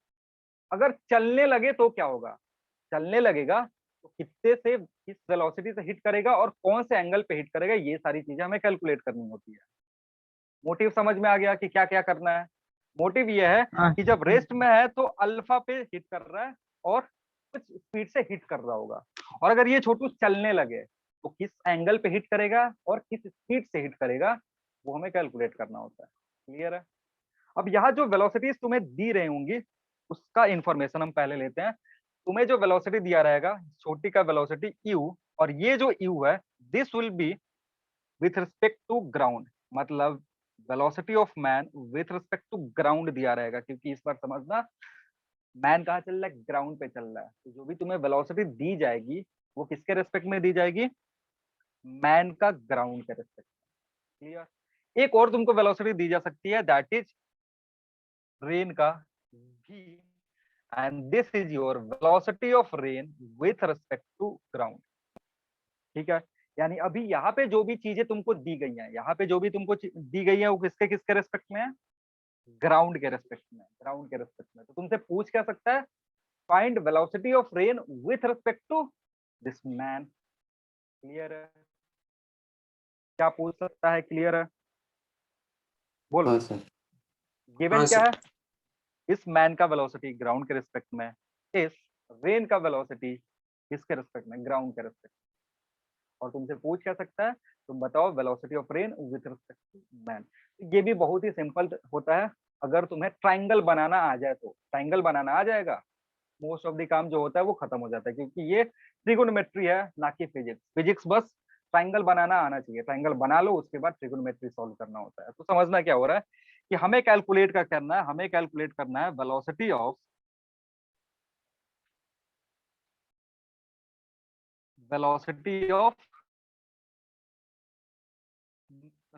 अगर चलने लगे तो क्या होगा, चलने लगेगा तो कितने से किस वेलोसिटी से हिट करेगा और कौन से एंगल पे हिट करेगा, ये सारी चीजें हमें कैलकुलेट करनी होती है। मोटिव समझ में आ गया कि क्या क्या करना है। मोटिव ये है कि जब रेस्ट में है तो अल्फा पे हिट कर रहा है और कुछ स्पीड से हिट कर रहा होगा, और अगर ये छोटू चलने लगे तो किस एंगल पे हिट करेगा और किस स्पीड से हिट करेगा, वो हमें कैलकुलेट करना होता है। क्लियर है। अब यहाँ जो वेलोसिटीज तुम्हें दी रही होंगी उसका इंफॉर्मेशन हम पहले लेते हैं। तुम्हें जो वेलोसिटी दिया रहेगा छोटी का वेलोसिटी u, और ये जो u है this will be with respect to ground, मतलब velocity of man with respect to ground दिया रहेगा, क्योंकि इस बार समझना मैन कहाँ चल रहा है, ग्राउंड पे चल रहा है। तो जो भी तुम्हें वेलोसिटी दी जाएगी वो किसके रेस्पेक्ट में दी जाएगी, मैन का ग्राउंड के रेस्पेक्ट में। क्लियर। एक और तुमको वेलोसिटी दी जा सकती है दैट इज रेन का v, and this is your velocity of rain with respect to ground। ठीक है। यानी अभी यहाँ पे जो भी चीजें तुमको दी गई हैं, यहाँ पे जो भी तुमको दी गई है वो किसके किसके रेस्पेक्ट में है, ग्राउंड के रेस्पेक्ट में, ग्राउंड के रेस्पेक्ट में। तो तुमसे पूछ क्या सकता है, find velocity of rain with respect to this man. Clear है। क्या पूछ सकता है, क्लियर है, बोलो। हाँ सर। गिवन क्या है, इस मैन का वेलोसिटी ग्राउंड के रिस्पेक्ट में, इस रेन का वेलोसिटी किसके रिस्पेक्ट में, ग्राउंड के रिस्पेक्ट में। और तुमसे पूछ क्या सकता है, तुम बताओ velocity of rain with respect to man. ये भी बहुत ही सिंपल होता है, अगर तुम्हें ट्राइंगल बनाना आ जाए तो। ट्राइंगल बनाना आ जाएगा, मोस्ट ऑफ द काम जो होता है वो खत्म हो जाता है, क्योंकि ये ट्रिगोनोमेट्री है ना कि फिजिक्स। फिजिक्स बस ट्राइंगल बनाना आना चाहिए, ट्राइंगल बना लो उसके बाद ट्रिगोनोमेट्री सॉल्व करना होता है। तो समझना क्या हो रहा है कि हमें कैलकुलेट का करना है, हमें कैलकुलेट करना है velocity of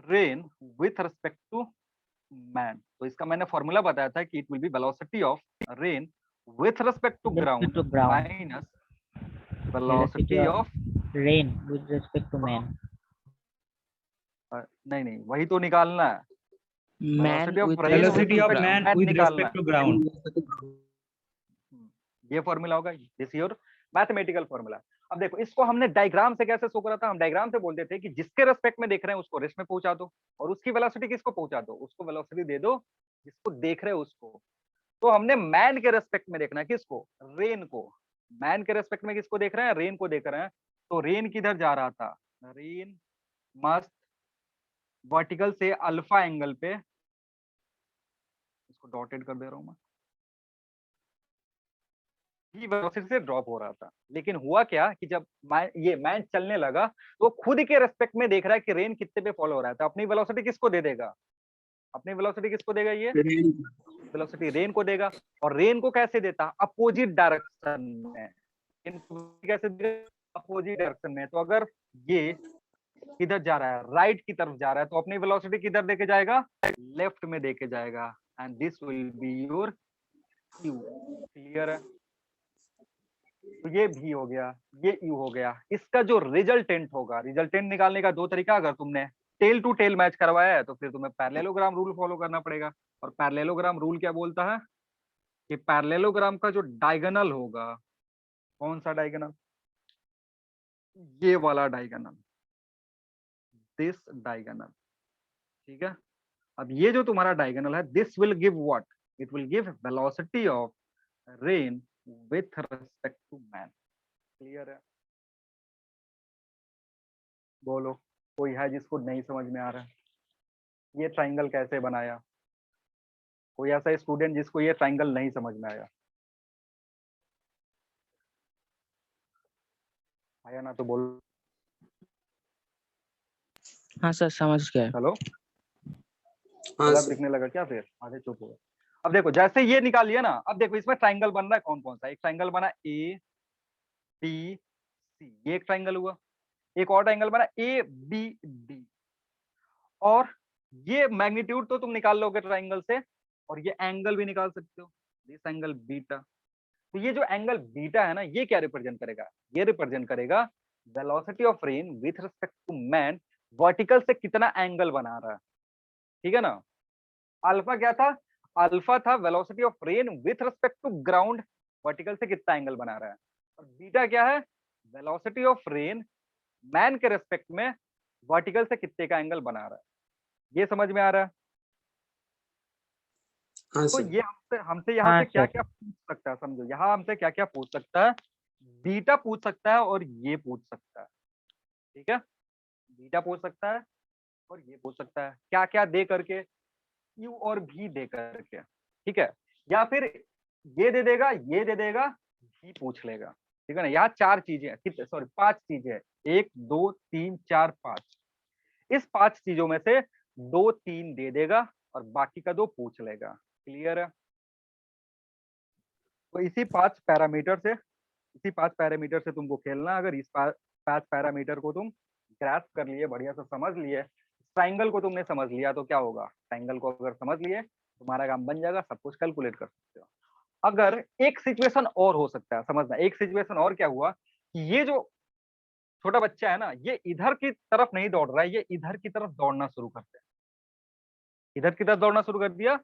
rain with respect to man. तो इसका मैंने फॉर्मूला बताया था कि it will be velocity of rain with respect to ground minus velocity of rain with respect to man। नहीं नहीं, वही तो निकालना है, Man velocity of with rain velocity of with man with निकालना respect to ground। ये formula होगा, this your mathematical formula. अब देखो इसको हमने डायग्राम से कैसे शो करा था, हम डायग्राम से बोलते थे कि जिसके रेस्पेक्ट में देख रहे हैं उसको रेस्ट में पहुंचा दो, और उसकी वेलोसिटी किसको पहुंचा दो, उसको वेलोसिटी दे दो जिसको देख रहे हो उसको। तो हमने मैन के रेस्पेक्ट में देखना है किसको, रेन को। मैन के रेस्पेक्ट में किसको देख रहे हैं, रेन को देख रहे हैं। तो रेन किधर जा रहा था, रेन मस्त वर्टिकल से अल्फा एंगल पे, इसको डॉटेड कर दे रहा हूं मैं, ही वेलोसिटी से ड्रॉप हो रहा था। लेकिन हुआ क्या कि जब ये मैन चलने लगा तो खुद के रेस्पेक्ट में देख रहा है कि रेन कितने पे फॉलो हो रहा है, तो अपनी वेलोसिटी किसको दे देगा, अपनी वेलोसिटी किसको देगा, ये वेलोसिटी रेन को देगा। और रेन को कैसे देता, अपोजिट डायरेक्शन में। कैसे देगा, अपोजिट डायरेक्शन में। तो अगर ये किधर जा रहा है, राइट की तरफ जा रहा है, तो अपनी वेलोसिटी किधर देके जाएगा, लेफ्ट में देके जाएगा। And this will be your you. Clear है। तो ये भी हो गया, ये यू हो गया। इसका जो रिजल्टेंट होगा, रिजल्टेंट निकालने का दो तरीका, अगर तुमने टेल टू टेल मैच करवाया है तो फिर तुम्हें पैरेललोग्राम रूल फॉलो करना पड़ेगा। और पैरेललोग्राम रूल क्या बोलता है कि पैरेललोग्राम का जो डायगोनल होगा, कौन सा डायगोनल, ये वाला डायगोनल, दिस डायगोनल। ठीक है। अब ये जो तुम्हारा डायगोनल है, this will give what, it will give velocity of rain with respect to man. Clear है, बोलो कोई है जिसको नहीं समझ में आ रहा है ये ट्राइंगल कैसे बनाया, कोई ऐसा स्टूडेंट जिसको ये ट्राइंगल नहीं समझ में आया। आया ना तो बोलो। हाँ सर समझ गए। हेलो, हाँ गलत सर। दिखने लगा क्या? फिर आधे चुप हो गए। अब देखो जैसे ये निकाल लिया ना, अब देखो इसमें ट्राइंगल बन रहा है कौन कौन सा। एक ट्राइंगल बना ए बी सी, ये एक ट्राइंगल हुआ। एक और ट्राइंगल बना ए बी डी। और ये मैग्नीट्यूड तो तुम निकाल लोगे ट्राइंगल से, और ये एंगल भी निकाल सकते हो, दिस एंगल बीटा। तो ये जो एंगल बीटा है ना, ये क्या रिप्रेजेंट करेगा? ये रिप्रेजेंट करेगा velocity of rain with respect to man, vertical से कितना एंगल बना रहा है। ठीक है ना। अल्फा क्या था? अल्फा था velocity of rain with respect to ground, vertical से कितना एंगल बना रहा है। और बीटा क्या है? वेलोसिटी ऑफ रेन मैन के रिस्पेक्ट में वर्टिकल से कितने का एंगल बना रहा है। ये समझ में आ रहा है? हाँ तो सर। ये हमसे हमसे यहाँ हाँ से क्या सर। क्या पूछ सकता है, समझो। यहाँ हमसे क्या क्या पूछ सकता है? बीटा पूछ सकता है और ये पूछ सकता है। ठीक है, बीटा पूछ सकता है और ये पूछ सकता है। क्या क्या दे करके? यू और भी दे करके। ठीक है, या फिर ये दे देगा, ये दे देगा, भी पूछ लेगा। ठीक है ना। यहाँ चार चीजें हैं, कितने, सॉरी 5 चीजें हैं। 1 2 3 4 5। इस 5 चीजों में से 2 3 दे देगा और बाकी का 2 पूछ लेगा। क्लियर है? तो इसी 5 पैरामीटर से तुमको खेलना है। अगर इस 5 पैरामीटर को तुम ग्रास्प कर लिए, बढ़िया से समझ लिए, ट्राइंगल को तुमने समझ लिया, तो क्या होगा? ट्राइंगल को अगर समझ लिए, तुम्हारा काम बन जाएगा, सब कुछ कैलकुलेट कर सकते हो। अगर एक सिचुएशन और हो सकता है, समझना, एक सिचुएशन और क्या हुआ कि ये जो छोटा बच्चा है ना, ये इधर की तरफ नहीं दौड़ रहा है, ये इधर की तरफ दौड़ना शुरू करते हैं। इधर की तरफ दौड़ना शुरू कर दिया,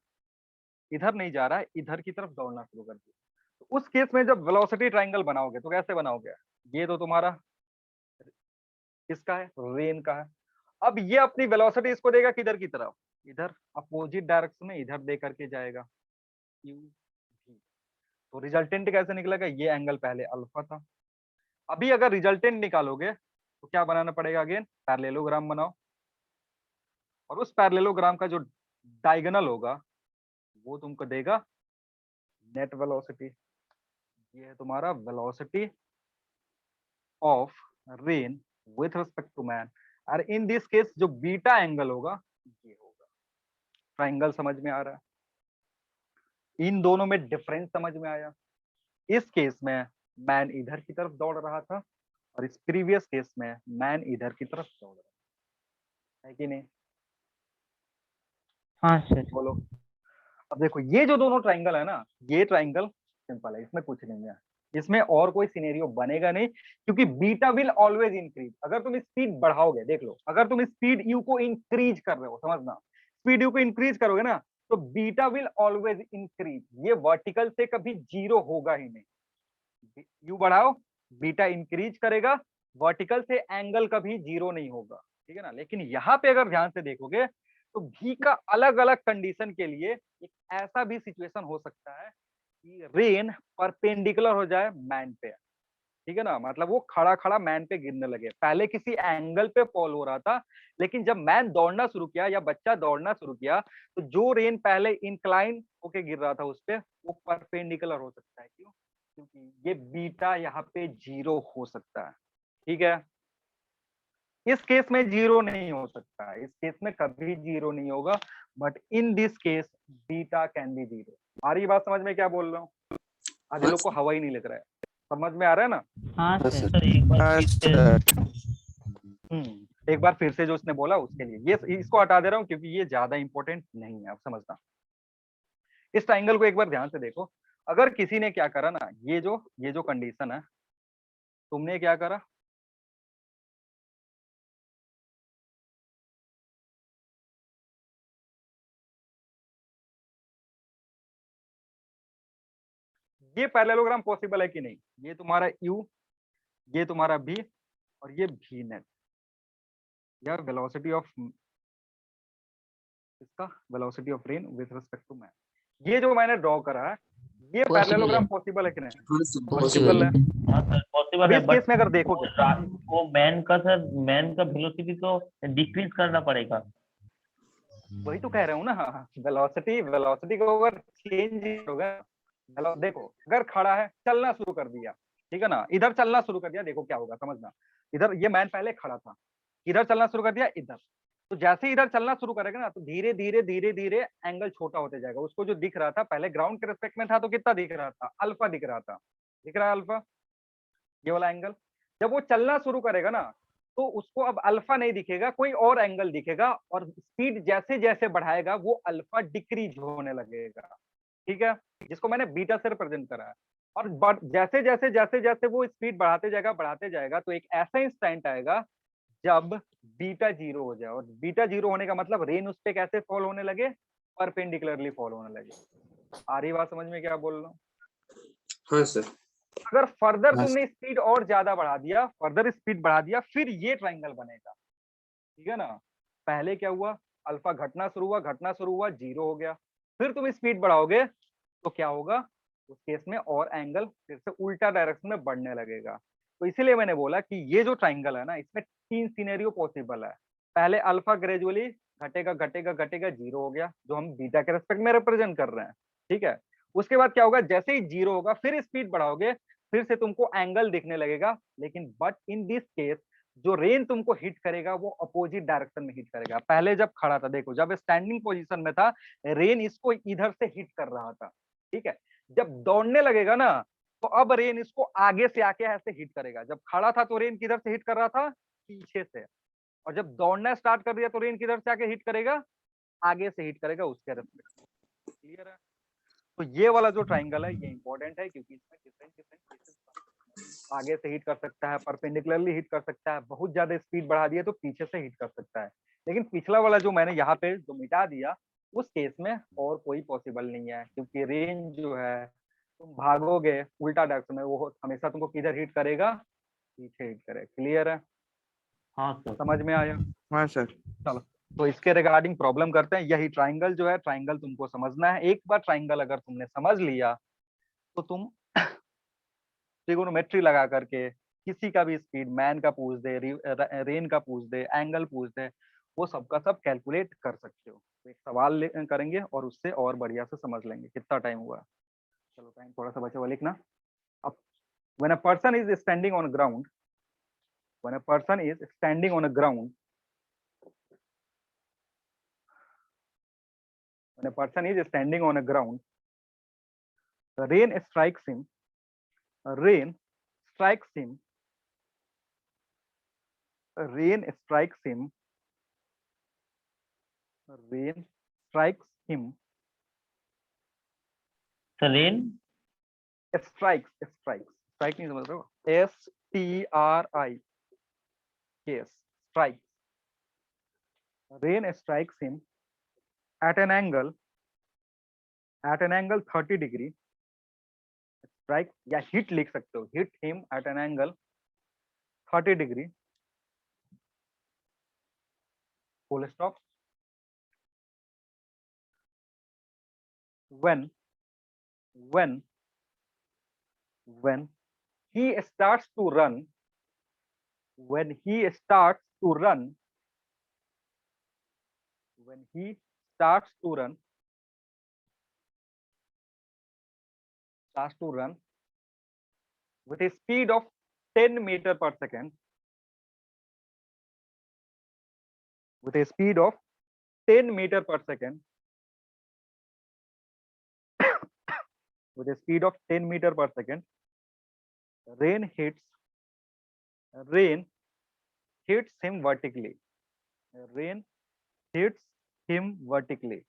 इधर नहीं जा रहा है, इधर की तरफ दौड़ना शुरू कर दिया। तो उस केस में जब वेलोसिटी ट्राइंगल बनाओगे तो कैसे बनाओगे? ये तो तुम्हारा किसका है? रेन का है। अब ये अपनी वेलोसिटी इसको देगा किधर की तरफ? इधर, अपोजिट डायरेक्शन में इधर दे करके जाएगा, यू भी। तो रिजल्टेंट कैसे निकलेगा? ये एंगल पहले अल्फा था। अभी अगर रिजल्टेंट निकालोगे तो क्या बनाना पड़ेगा? अगेन पैरेललोग्राम बनाओ, और उस पैरेललोग्राम का जो डायगोनल होगा वो तुमको देगा नेट वेलोसिटी। ये है तुम्हारा velocity of rain with respect to man. और इन दिस केस जो बीटा एंगल होगा ये होगा। ट्राइंगल समझ में आ रहा है? इन दोनों में डिफरेंस समझ में आया? इस केस में मैन इधर की तरफ दौड़ रहा था और इस प्रीवियस केस में मैन इधर की तरफ दौड़ रहा है कि नहीं? हाँ सर। बोलो। अब देखो ये जो दोनों ट्राइंगल है ना, ये ट्राइंगल सिंपल है, इसमें कुछ नहीं है, इसमें और कोई सिनेरियो बनेगा नहीं, क्योंकि बीटा विल ऑलवेज इंक्रीज। अगर तुम स्पीड बढ़ाओगे, देख लो, अगर तुम स्पीड यू को इंक्रीज कर रहे हो, समझना, स्पीड यू को इंक्रीज करोगे ना, तो बीटा विल ऑलवेज इंक्रीज। ये वर्टिकल से कभी जीरो होगा ही नहीं। यू बढ़ाओ, बीटा इंक्रीज करेगा, वर्टिकल से एंगल कभी जीरो नहीं होगा। ठीक है ना। लेकिन यहाँ पे अगर ध्यान से देखोगे तो भी का अलग अलग कंडीशन के लिए एक ऐसा भी सिचुएशन हो सकता है कि रेन परपेंडिकुलर हो जाए मैन पे। ठीक है ना। मतलब वो खड़ा खड़ा मैन पे गिरने लगे। पहले किसी एंगल पे फॉल हो रहा था, लेकिन जब मैन दौड़ना शुरू किया या बच्चा दौड़ना शुरू किया, तो जो रेन पहले इंक्लाइन होके गिर रहा था उस पे, वो परपेंडिकुलर हो सकता है। क्यों? क्योंकि ये बीटा यहाँ पे जीरो हो सकता है। ठीक है। इस केस में जीरो नहीं हो सकता, इस केस में कभी जीरो नहीं होगा, but in this case beta can be zero. आ रही बात समझ में क्या बोल रहा हूँ? आधे लोग को हवा ही नहीं लग रहा है। समझ में आ रहा है ना? हाँ हाँ सर। सर। एक बार हाँ फिर से सर। एक बार फिर से जो उसने बोला उसके लिए ये इसको हटा दे रहा हूँ, क्योंकि ये ज्यादा इंपॉर्टेंट नहीं है। अब समझना, इस ट्राइंगल को एक बार ध्यान से देखो। अगर किसी ने क्या करा ना, ये जो कंडीशन है, तुमने क्या करा, ये पैरेललोग्राम पॉसिबल है कि नहीं? ये तुम्हारा यू, ये तुम्हारा भी, और ये भी नेट, या वेलोसिटी ऑफ इसका, velocity of rain with respect to man, ये जो मैंने ड्रॉ करा है, ये Possible पैरेललोग्राम है। पॉसिबल है कि नहीं? हाँ सर। Possible पॉसिबल है। है। हाँ सर पॉसिबल अब है, इस बट केस में अगर देखोगे, वो मैन का सर, मैन का वेलोसिटी तो डिक्रीज करना पड़ेगा। वही तो कह रहा हूँ ना, वेलोसिटी को अगर चेंज होगा, देखो अगर खड़ा है, चलना शुरू कर दिया, ठीक है ना। इधर चलना शुरू कर दिया, देखो क्या होगा समझना। इधर ये मैन पहले खड़ा था, इधर चलना शुरू कर दिया इधर, तो जैसे ही इधर चलना शुरू करेगा ना तो धीरे धीरे धीरे धीरे एंगल छोटा होते जाएगा। उसको जो दिख रहा था पहले ग्राउंड के रेस्पेक्ट में था तो कितना दिख रहा था, अल्फा दिख रहा था, दिख रहा है अल्फा, ये वाला एंगल। जब वो चलना शुरू करेगा ना तो उसको अब अल्फा नहीं दिखेगा, कोई और एंगल दिखेगा, और स्पीड जैसे जैसे बढ़ाएगा वो अल्फा डिक्रीज होने लगेगा, ठीक है, जिसको मैंने बीटा से रिप्रेजेंट करा है। और जैसे जैसे जैसे जैसे वो स्पीड बढ़ाते जाएगा तो एक ऐसा इंस्टेंट आएगा जब बीटा जीरो हो जाए, और बीटा जीरो होने का मतलब रेन उस पे कैसे फॉल होने लगे, परपेंडिकुलरली फॉल होने लगे। आ रही बात समझ में क्या बोल रहा हूँ? हाँ सर। अगर फर्दर हाँ तुमने स्पीड और ज्यादा बढ़ा दिया, फर्दर स्पीड बढ़ा दिया, फिर ये ट्राइंगल बनेगा, ठीक है ना। पहले क्या हुआ, अल्फा घटना शुरू हुआ, जीरो हो गया, फिर तुम स्पीड बढ़ाओगे तो क्या होगा, उस केस में और एंगल फिर से उल्टा डायरेक्शन में बढ़ने लगेगा। तो इसीलिए मैंने बोला कि ये जो ट्राइंगल है ना, इसमें 3 सिनेरियो पॉसिबल है। पहले अल्फा ग्रेजुअली घटेगा घटेगा घटेगा, जीरो हो गया, जो हम बीटा के रेस्पेक्ट में रिप्रेजेंट कर रहे हैं, ठीक है। उसके बाद क्या होगा, जैसे ही जीरो होगा फिर स्पीड बढ़ाओगे, फिर से तुमको एंगल दिखने लगेगा, लेकिन बट इन दिस केस जो रेन तुमको हिट करेगा वो अपोजिट डायरेक्शन में हिट करेगा। पहले जब खड़ा था, देखो जब स्टैंडिंग पोजीशन में था, रेन इसको इधर से हिट कर रहा था, ठीक है। जब दौड़ने लगेगा ना तो अब रेन इसको आगे से आके ऐसे हिट करेगा। जब खड़ा था तो रेन किधर से हिट कर रहा था, पीछे से, और जब दौड़ना स्टार्ट कर दिया तो रेन किधर से आके हिट करेगा, आगे से हिट करेगा उसके रेस्पेक्ट। क्लियर है? तो ये वाला जो ट्राइंगल है ये इंपॉर्टेंट है, क्योंकि इसमें डिफरेंट डिफरेंट केसेस आगे से हिट कर सकता है, परपेंडिकुलरली हिट कर सकता है, बहुत ज्यादा स्पीड बढ़ा दिए तो पीछे से हिट कर सकता है। लेकिन पिछला वाला जो मैंने यहाँ पे जो मिटा दिया, उस केस में और कोई पॉसिबल नहीं है, क्योंकि रेंज जो है तुम भागोगे उल्टा डायरेक्शन में, वो हमेशा तुमको किधर हिट करेगा, पीछे हिट करेगा। क्लियर है? हाँ सर। समझ में आया? हाँ सर। चलो, तो इसके रिगार्डिंग प्रॉब्लम करते हैं। यही ट्राइंगल जो है, ट्राइंगल तुमको समझना है। एक बार ट्राइंगल अगर तुमने समझ लिया तो तुम ट्रिगोनोमेट्री लगा करके किसी का भी स्पीड, मैन का पूछ दे, रेन का पूछ दे, एंगल पूछ दे, वो सबका सब कैलकुलेट कर सकते हो। तो एक सवाल करेंगे और उससे और बढ़िया से समझ लेंगे। कितना टाइम हुआ? चलो टाइम थोड़ा सा बचा हुआ लिखना। अब when a person is standing on ground, when a person is standing on a ground, when a person is standing on a ground, the rain strikes him, rain strikes him, rain strikes him, rain strikes him, sir rain strikes, strike नहीं समझ रहे हो, STRIKES, strikes, rain strikes him at an angle 30 degree, strike या hit लिख सकते हो, hit him at an angle 30 degree, full stop. When he starts to run, when he starts to run, when he starts to run, with a speed of 10 meter per second, with a speed of 10 meter per second, with a speed of 10 meter per second, rain hits him vertically, rain hits him vertically,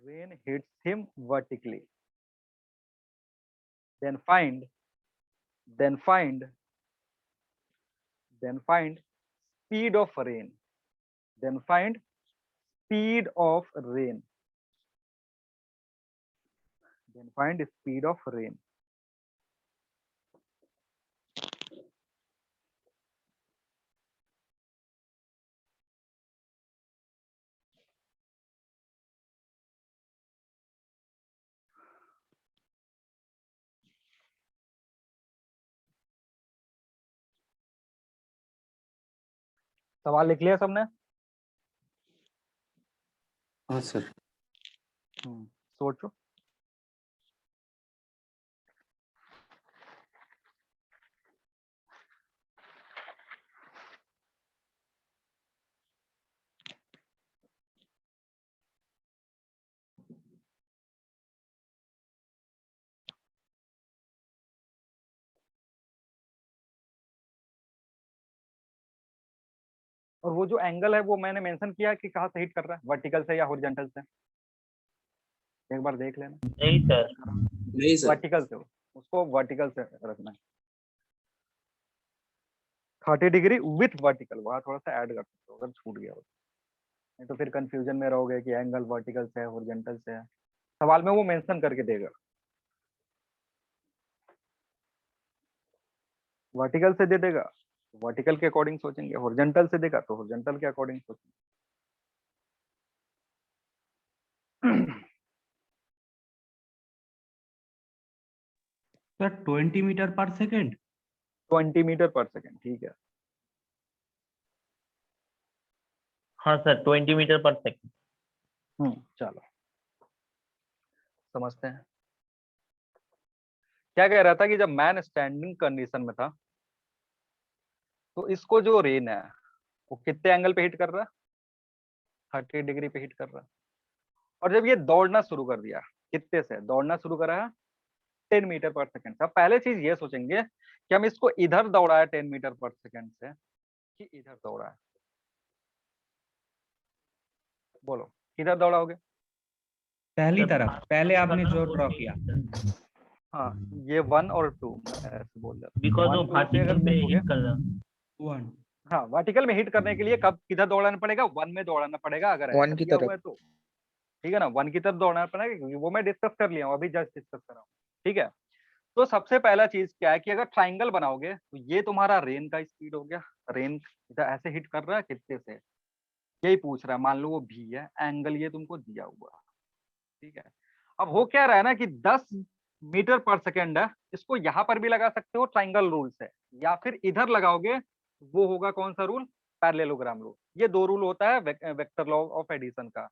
rain hits him vertically. Then find speed of rain, then find speed of rain, then find speed of rain. सवाल लिख लिया सबने? हाँ sir. सोचो। और वो जो angle है वो मैंने मेंशन किया कि कहाँ से हिट कर रहा है, वर्टिकल से या हॉरिजॉन्टल से, एक बार देख लेना। नहीं सर, नहीं सर, वर्टिकल से, उसको वर्टिकल से रखना है, 30 डिग्री विथ वर्टिकल, वहां थोड़ा सा ऐड कर सकते हो अगर छूट गया हो, नहीं तो फिर कंफ्यूजन में रहोगे कि एंगल वर्टिकल से है हॉरिजॉन्टल से है। सवाल में वो मेंशन करके देगा, वर्टिकल से दे देगा वर्टिकल के अकॉर्डिंग सोचेंगे, हॉरिजॉन्टल से देगा तो हॉरिजॉन्टल के अकॉर्डिंग सोचेंगे। सर 20 मीटर पर सेकेंड, 20 मीटर पर सेकेंड, ठीक है। हाँ सर 20 मीटर पर सेकंड। चलो समझते हैं। क्या कह रहा था कि जब मैन स्टैंडिंग कंडीशन में था तो इसको जो रेन है वो कितने एंगल पे हिट कर रहा है, 30 डिग्री पे हिट कर रहा है। और जब ये दौड़ना शुरू कर दिया, कितने से दौड़ना शुरू करा है, 10 मीटर पर सेकेंड। अब पहले चीज ये सोचेंगे कि हम इसको इधर दौड़ा है 10 मीटर पर सेकेंड से कि इधर दौड़ा है, बोलो किधर दौड़ाओगे। पहली तरफ, पहले आपने जो ड्रॉ किया। हाँ ये 1 और 2 मैं ऐसे बोल रहा बिकॉज वो हूँ, 1 2 से अगर वर्टिकल में देखोगे, हिट कर रहा। 1 हाँ वर्टिकल में हिट करने के लिए कब किधर दौड़ाना पड़ेगा, 1 में दौड़ाना पड़ेगा अगर ऐसा 1 की दिया तरफ। हुआ है तो, ठीक है ना, 1 की तरफ दौड़ाना पड़ेगा, क्योंकि वो मैं डिस्कस कर लिया हूँ, अभी जस्ट डिस्कस कर रहा हूँ, ठीक है। तो सबसे पहला चीज क्या है कि अगर ट्राइंगल बनाओगे तो ये तुम्हारा रेन का स्पीड हो गया, रेन इधर ऐसे हिट कर रहा है कितने से, यही पूछ रहा है, मान लो वो भी है, एंगल ये तुमको दिया हुआ है, ठीक है। अब हो क्या रहा है ना कि 10 मीटर पर सेकेंड है, इसको यहाँ पर भी लगा सकते हो ट्राइंगल रूल से, या फिर इधर लगाओगे, वो होगा कौन सा रूल, पैरेललोग्राम रूल। ये दो रूल होता है वेक्टर लॉ ऑफ एडिशन का।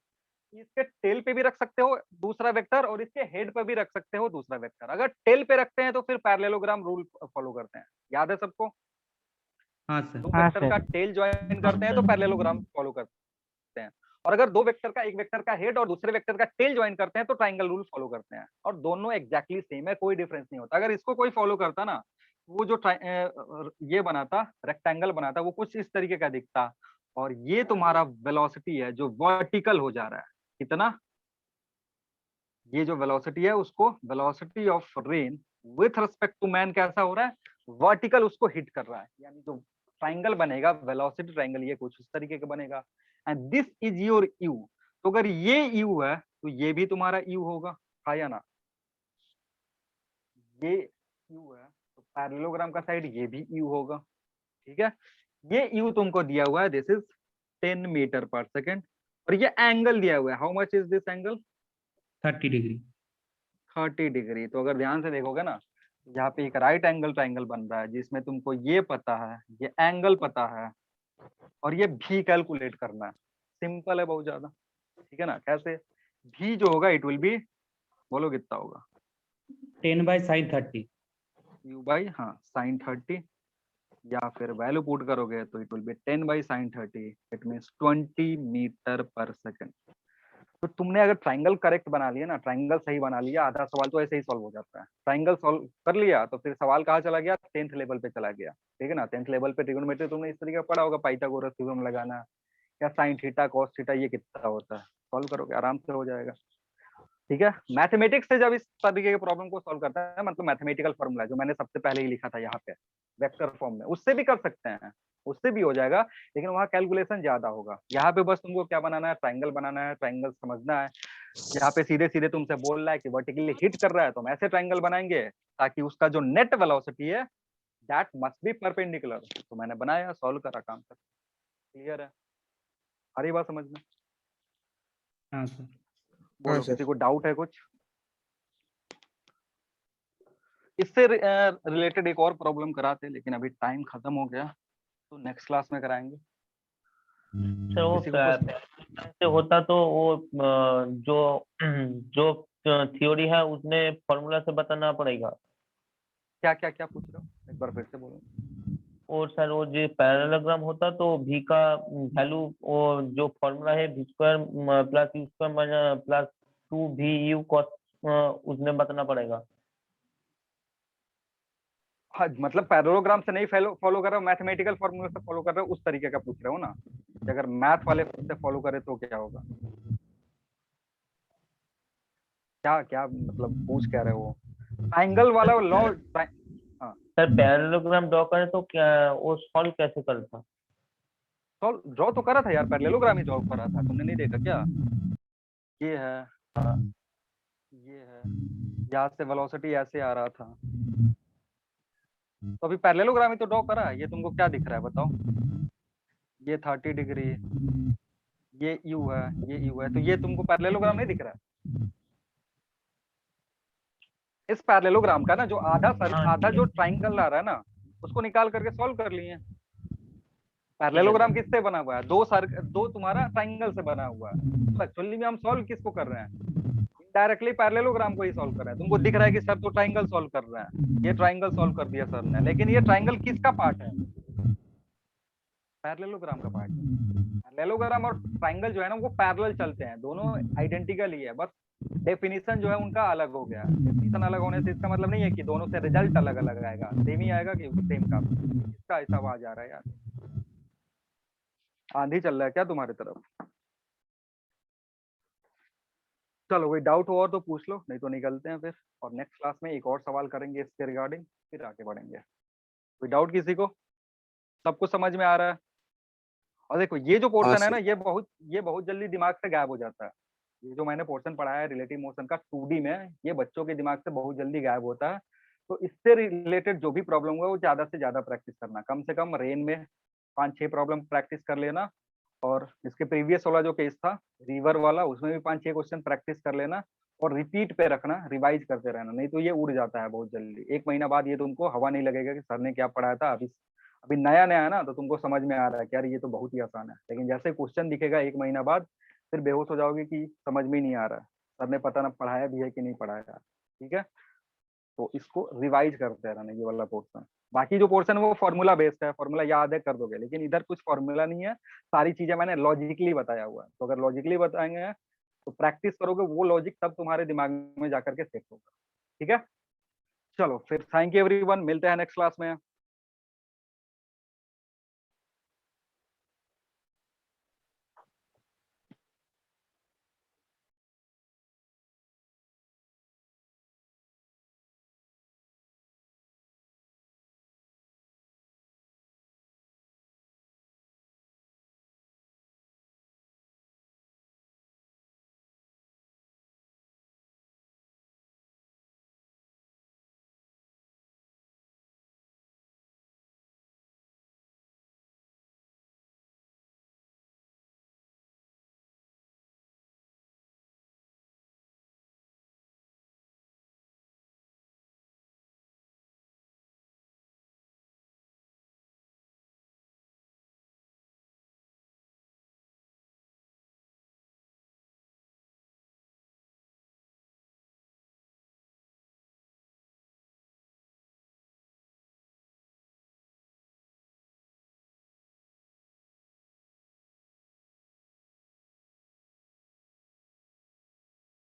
इसके टेल पे भी रख सकते हो दूसरा वेक्टर, और इसके हेड पे भी रख सकते हो दूसरा वेक्टर। अगर टेल पे रखते हैं तो फिर पैरेललोग्राम रूल फॉलो करते हैं, याद है सबको। हाँ सर। दो हाँ वेक्टर का सर। टेल ज्वाइन करते हैं तो पैरेललोग्राम फॉलो करते हैं, और अगर दो वेक्टर का, एक वेक्टर का हेड और दूसरे वेक्टर का टेल ज्वाइन करते हैं तो ट्राइंगल रूल फॉलो करते हैं, और दोनों एग्जैक्टली सेम है, कोई डिफरेंस नहीं होता। अगर इसको कोई फॉलो करता ना, वो जो ये बनाता, रेक्टेंगल बनाता, वो कुछ इस तरीके का दिखता, और ये तुम्हारा वेलोसिटी है जो वर्टिकल हो जा रहा है, कितना, ये जो वेलोसिटी है उसको velocity of rain with respect to man कैसा हो रहा है, वर्टिकल उसको हिट कर रहा है। यानी जो ट्राइंगल बनेगा वेलोसिटी ट्राइंगल, ये कुछ इस तरीके का बनेगा, and this is your you. तो अगर ये यू है तो ये भी तुम्हारा यू होगा, हाँ या ना, ये यू है तो पैरेललोग्राम का साइड ये भी यू होगा, ठीक है। ये यू तुमको दिया हुआ है, दिस इज 10 मीटर पर सेकेंड, और ये एंगल दिया हुआ है, how much is this angle, 30 degree. 30 degree. तो अगर ध्यान से देखोगे ना, यहाँ पे एक राइट एंगल ट्राइंगल बन रहा है जिसमें तुमको ये पता है, ये एंगल पता है, और ये भी कैलकुलेट करना है। सिंपल है बहुत ज्यादा, ठीक है ना। कैसे, भी जो होगा इट विल बी, बोलो कितना होगा, 10/sin30। यू बाई, हाँ साइन 30, या फिर वैल्यू पुट करोगे तो it will be 10/sin30, it means 20 metre पर सेकेंड। तो तुमने अगर ट्राइंगल करेक्ट बना लिया ना, ट्राइंगल सही बना लिया, आधा सवाल तो ऐसे ही सॉल्व हो जाता है। ट्राइंगल सॉल्व कर लिया तो फिर सवाल कहाँ चला गया, 10th लेवल पे चला गया, ठीक है ना। 10th लेवल पे ट्रिग्नोमेट्री तुमने इस तरीके का पढ़ा होगा, पाइथागोरस थ्योरम लगाना, या साइन थीटा कॉस थीटा ये कितना होता है, सॉल्व करोगे आराम से हो जाएगा, ठीक है। मैथमेटिक्स से जब इस तरीके के प्रॉब्लम को सॉल्व करता है, मतलब मैथमेटिकल फॉर्मूला जो मैंने सबसे पहले ही लिखा था यहाँ पे वेक्टर फॉर्म में, उससे भी कर सकते हैं, उससे भी हो जाएगा, लेकिन वहाँ कैलकुलेशन ज्यादा होगा। यहाँ पे बस तुमको क्या बनाना है, ट्राइंगल बनाना है, ट्राइंगल समझना है। यहाँ पे सीधे सीधे तुमसे बोल रहा है कि वर्टिकली हिट कर रहा है, तो हम ऐसे ट्राइंगल बनाएंगे ताकि उसका जो नेट वेलोसिटी है दैट मस्ट बी परपेंडिकुलर। तो मैंने बनाया, सॉल्व करा, काम कर, क्लियर है, आ रही बात समझ में। हाँ सर। बोलो सर। किसी को डाउट है कुछ। इससे रिलेटेड एक और प्रॉब्लम कराते, लेकिन अभी टाइम खत्म हो गया, तो नेक्स्ट क्लास में कराएंगे। सर वो किसी को कुछ, से होता तो वो जो जो थ्योरी है उसने फॉर्मूला से बताना पड़ेगा। क्या क्या क्या पूछ रहे हो, एक बार फिर से बोलो। और सर वो जो पैरेललोग्राम होता तो भी का वैल्यू, वो जो फॉर्मूला है भी square plus you square plus 2 भी यू कॉस, उसने बताना पड़ेगा। हाँ मतलब पैरेललोग्राम से नहीं फॉलो कर रहे हो, मैथमेटिकल फॉर्मूला से फॉलो कर रहे हो, उस तरीके का पूछ रहे हो ना, कि अगर मैथ वाले से फॉलो करे तो क्या होगा, क्या क्या मतलब पूछ क्या रहे हो? ट्राइंगल वाला लॉ, हाँ सर पैरेललोग्राम ड्रॉ करें तो क्या वो सॉल्व कैसे करता? सॉल्व ड्रॉ तो करा था यार, पैरेललोग्राम ही ड्रॉ करा था, तुमने नहीं देखा क्या? ये है, ये है, यहाँ से वेलोसिटी ऐसे आ रहा था, तो अभी पैरेललोग्राम ही तो ड्रॉ करा है। ये तुमको क्या दिख रहा है बताओ? ये 30 डिग्री, ये यू है, ये यू है, तो ये तुमको पैरेललोग्राम नहीं दिख रहा है? इस पैरेललोग्राम का ना जो आधा जो ट्राइंगल आ रहा है ना, उसको निकाल करके सॉल्व कर लिए। पैरेललोग्राम किससे बना हुआ है? दो तुम्हारा ट्राइंगल से बना हुआ है। एक्चुअली में हम सॉल्व किसको कर रहे हैं? डायरेक्टली पैरेललोग्राम को ही सॉल्व कर रहे हैं। तुमको दिख रहा है कि सर तो ट्राइंगल सॉल्व कर रहे हैं, ये ट्राइंगल सॉल्व कर दिया सर ने, लेकिन ये ट्राइंगल किसका पार्ट है? पैरेललोग्राम का पार्ट है। पैरेललोग्राम और ट्राइंगल जो है ना वो पैरेलल चलते हैं, दोनों आइडेंटिकल ही है, बस डेफिनेशन जो है उनका अलग हो गया। डेफिनेशन अलग होने से इसका मतलब नहीं है कि दोनों से रिजल्ट अलग अलग आएगा, सेम ही आएगा कि सेम का। इसका ऐसा आवाज आ रहा है यार, आंधी चल रहा है क्या तुम्हारी तरफ? चलो कोई डाउट हो और तो पूछ लो, नहीं तो निकलते हैं फिर, और नेक्स्ट क्लास में एक और सवाल करेंगे इसके रिगार्डिंग, फिर आगे बढ़ेंगे। कोई डाउट किसी को? सब कुछ समझ में आ रहा है? और देखो ये जो पोर्शन है ना, ये बहुत जल्दी दिमाग से गायब हो जाता है। ये जो मैंने पोर्शन पढ़ाया है रिलेटिव मोशन का 2D में, ये बच्चों के दिमाग से बहुत जल्दी गायब होता है। तो इससे रिलेटेड जो भी प्रॉब्लम हुआ वो ज्यादा से ज्यादा प्रैक्टिस करना, कम से कम रेन में 5-6 प्रॉब्लम प्रैक्टिस कर लेना, और इसके प्रीवियस वाला जो केस था रिवर वाला, उसमें भी 5-6 क्वेश्चन प्रैक्टिस कर लेना, और रिपीट पे रखना, रिवाइज करते रहना, नहीं तो ये उड़ जाता है बहुत जल्दी। 1 महीना बाद ये तुमको हवा नहीं लगेगा कि सर ने क्या पढ़ाया था। अभी नया नया है ना, तो तुमको समझ में आ रहा है कि यार ये तो बहुत ही आसान है, लेकिन जैसे क्वेश्चन दिखेगा 1 महीना बाद, फिर बेहोश हो जाओगे कि समझ में ही नहीं आ रहा है, सर ने पता ना पढ़ाया भी है कि नहीं पढ़ाया। ठीक है, तो इसको रिवाइज करते रहना ये वाला पोर्शन। बाकी जो पोर्शन है वो फॉर्मूला बेस्ड है, फॉर्मूला याद है कर दोगे, लेकिन इधर कुछ फॉर्मूला नहीं है, सारी चीजें मैंने लॉजिकली बताया हुआ है। तो अगर लॉजिकली बताएंगे तो प्रैक्टिस करोगे, वो लॉजिक तब तुम्हारे दिमाग में जाकर के सेट होगा। ठीक है, चलो फिर थैंक यू एवरीवन, मिलते हैं नेक्स्ट क्लास में।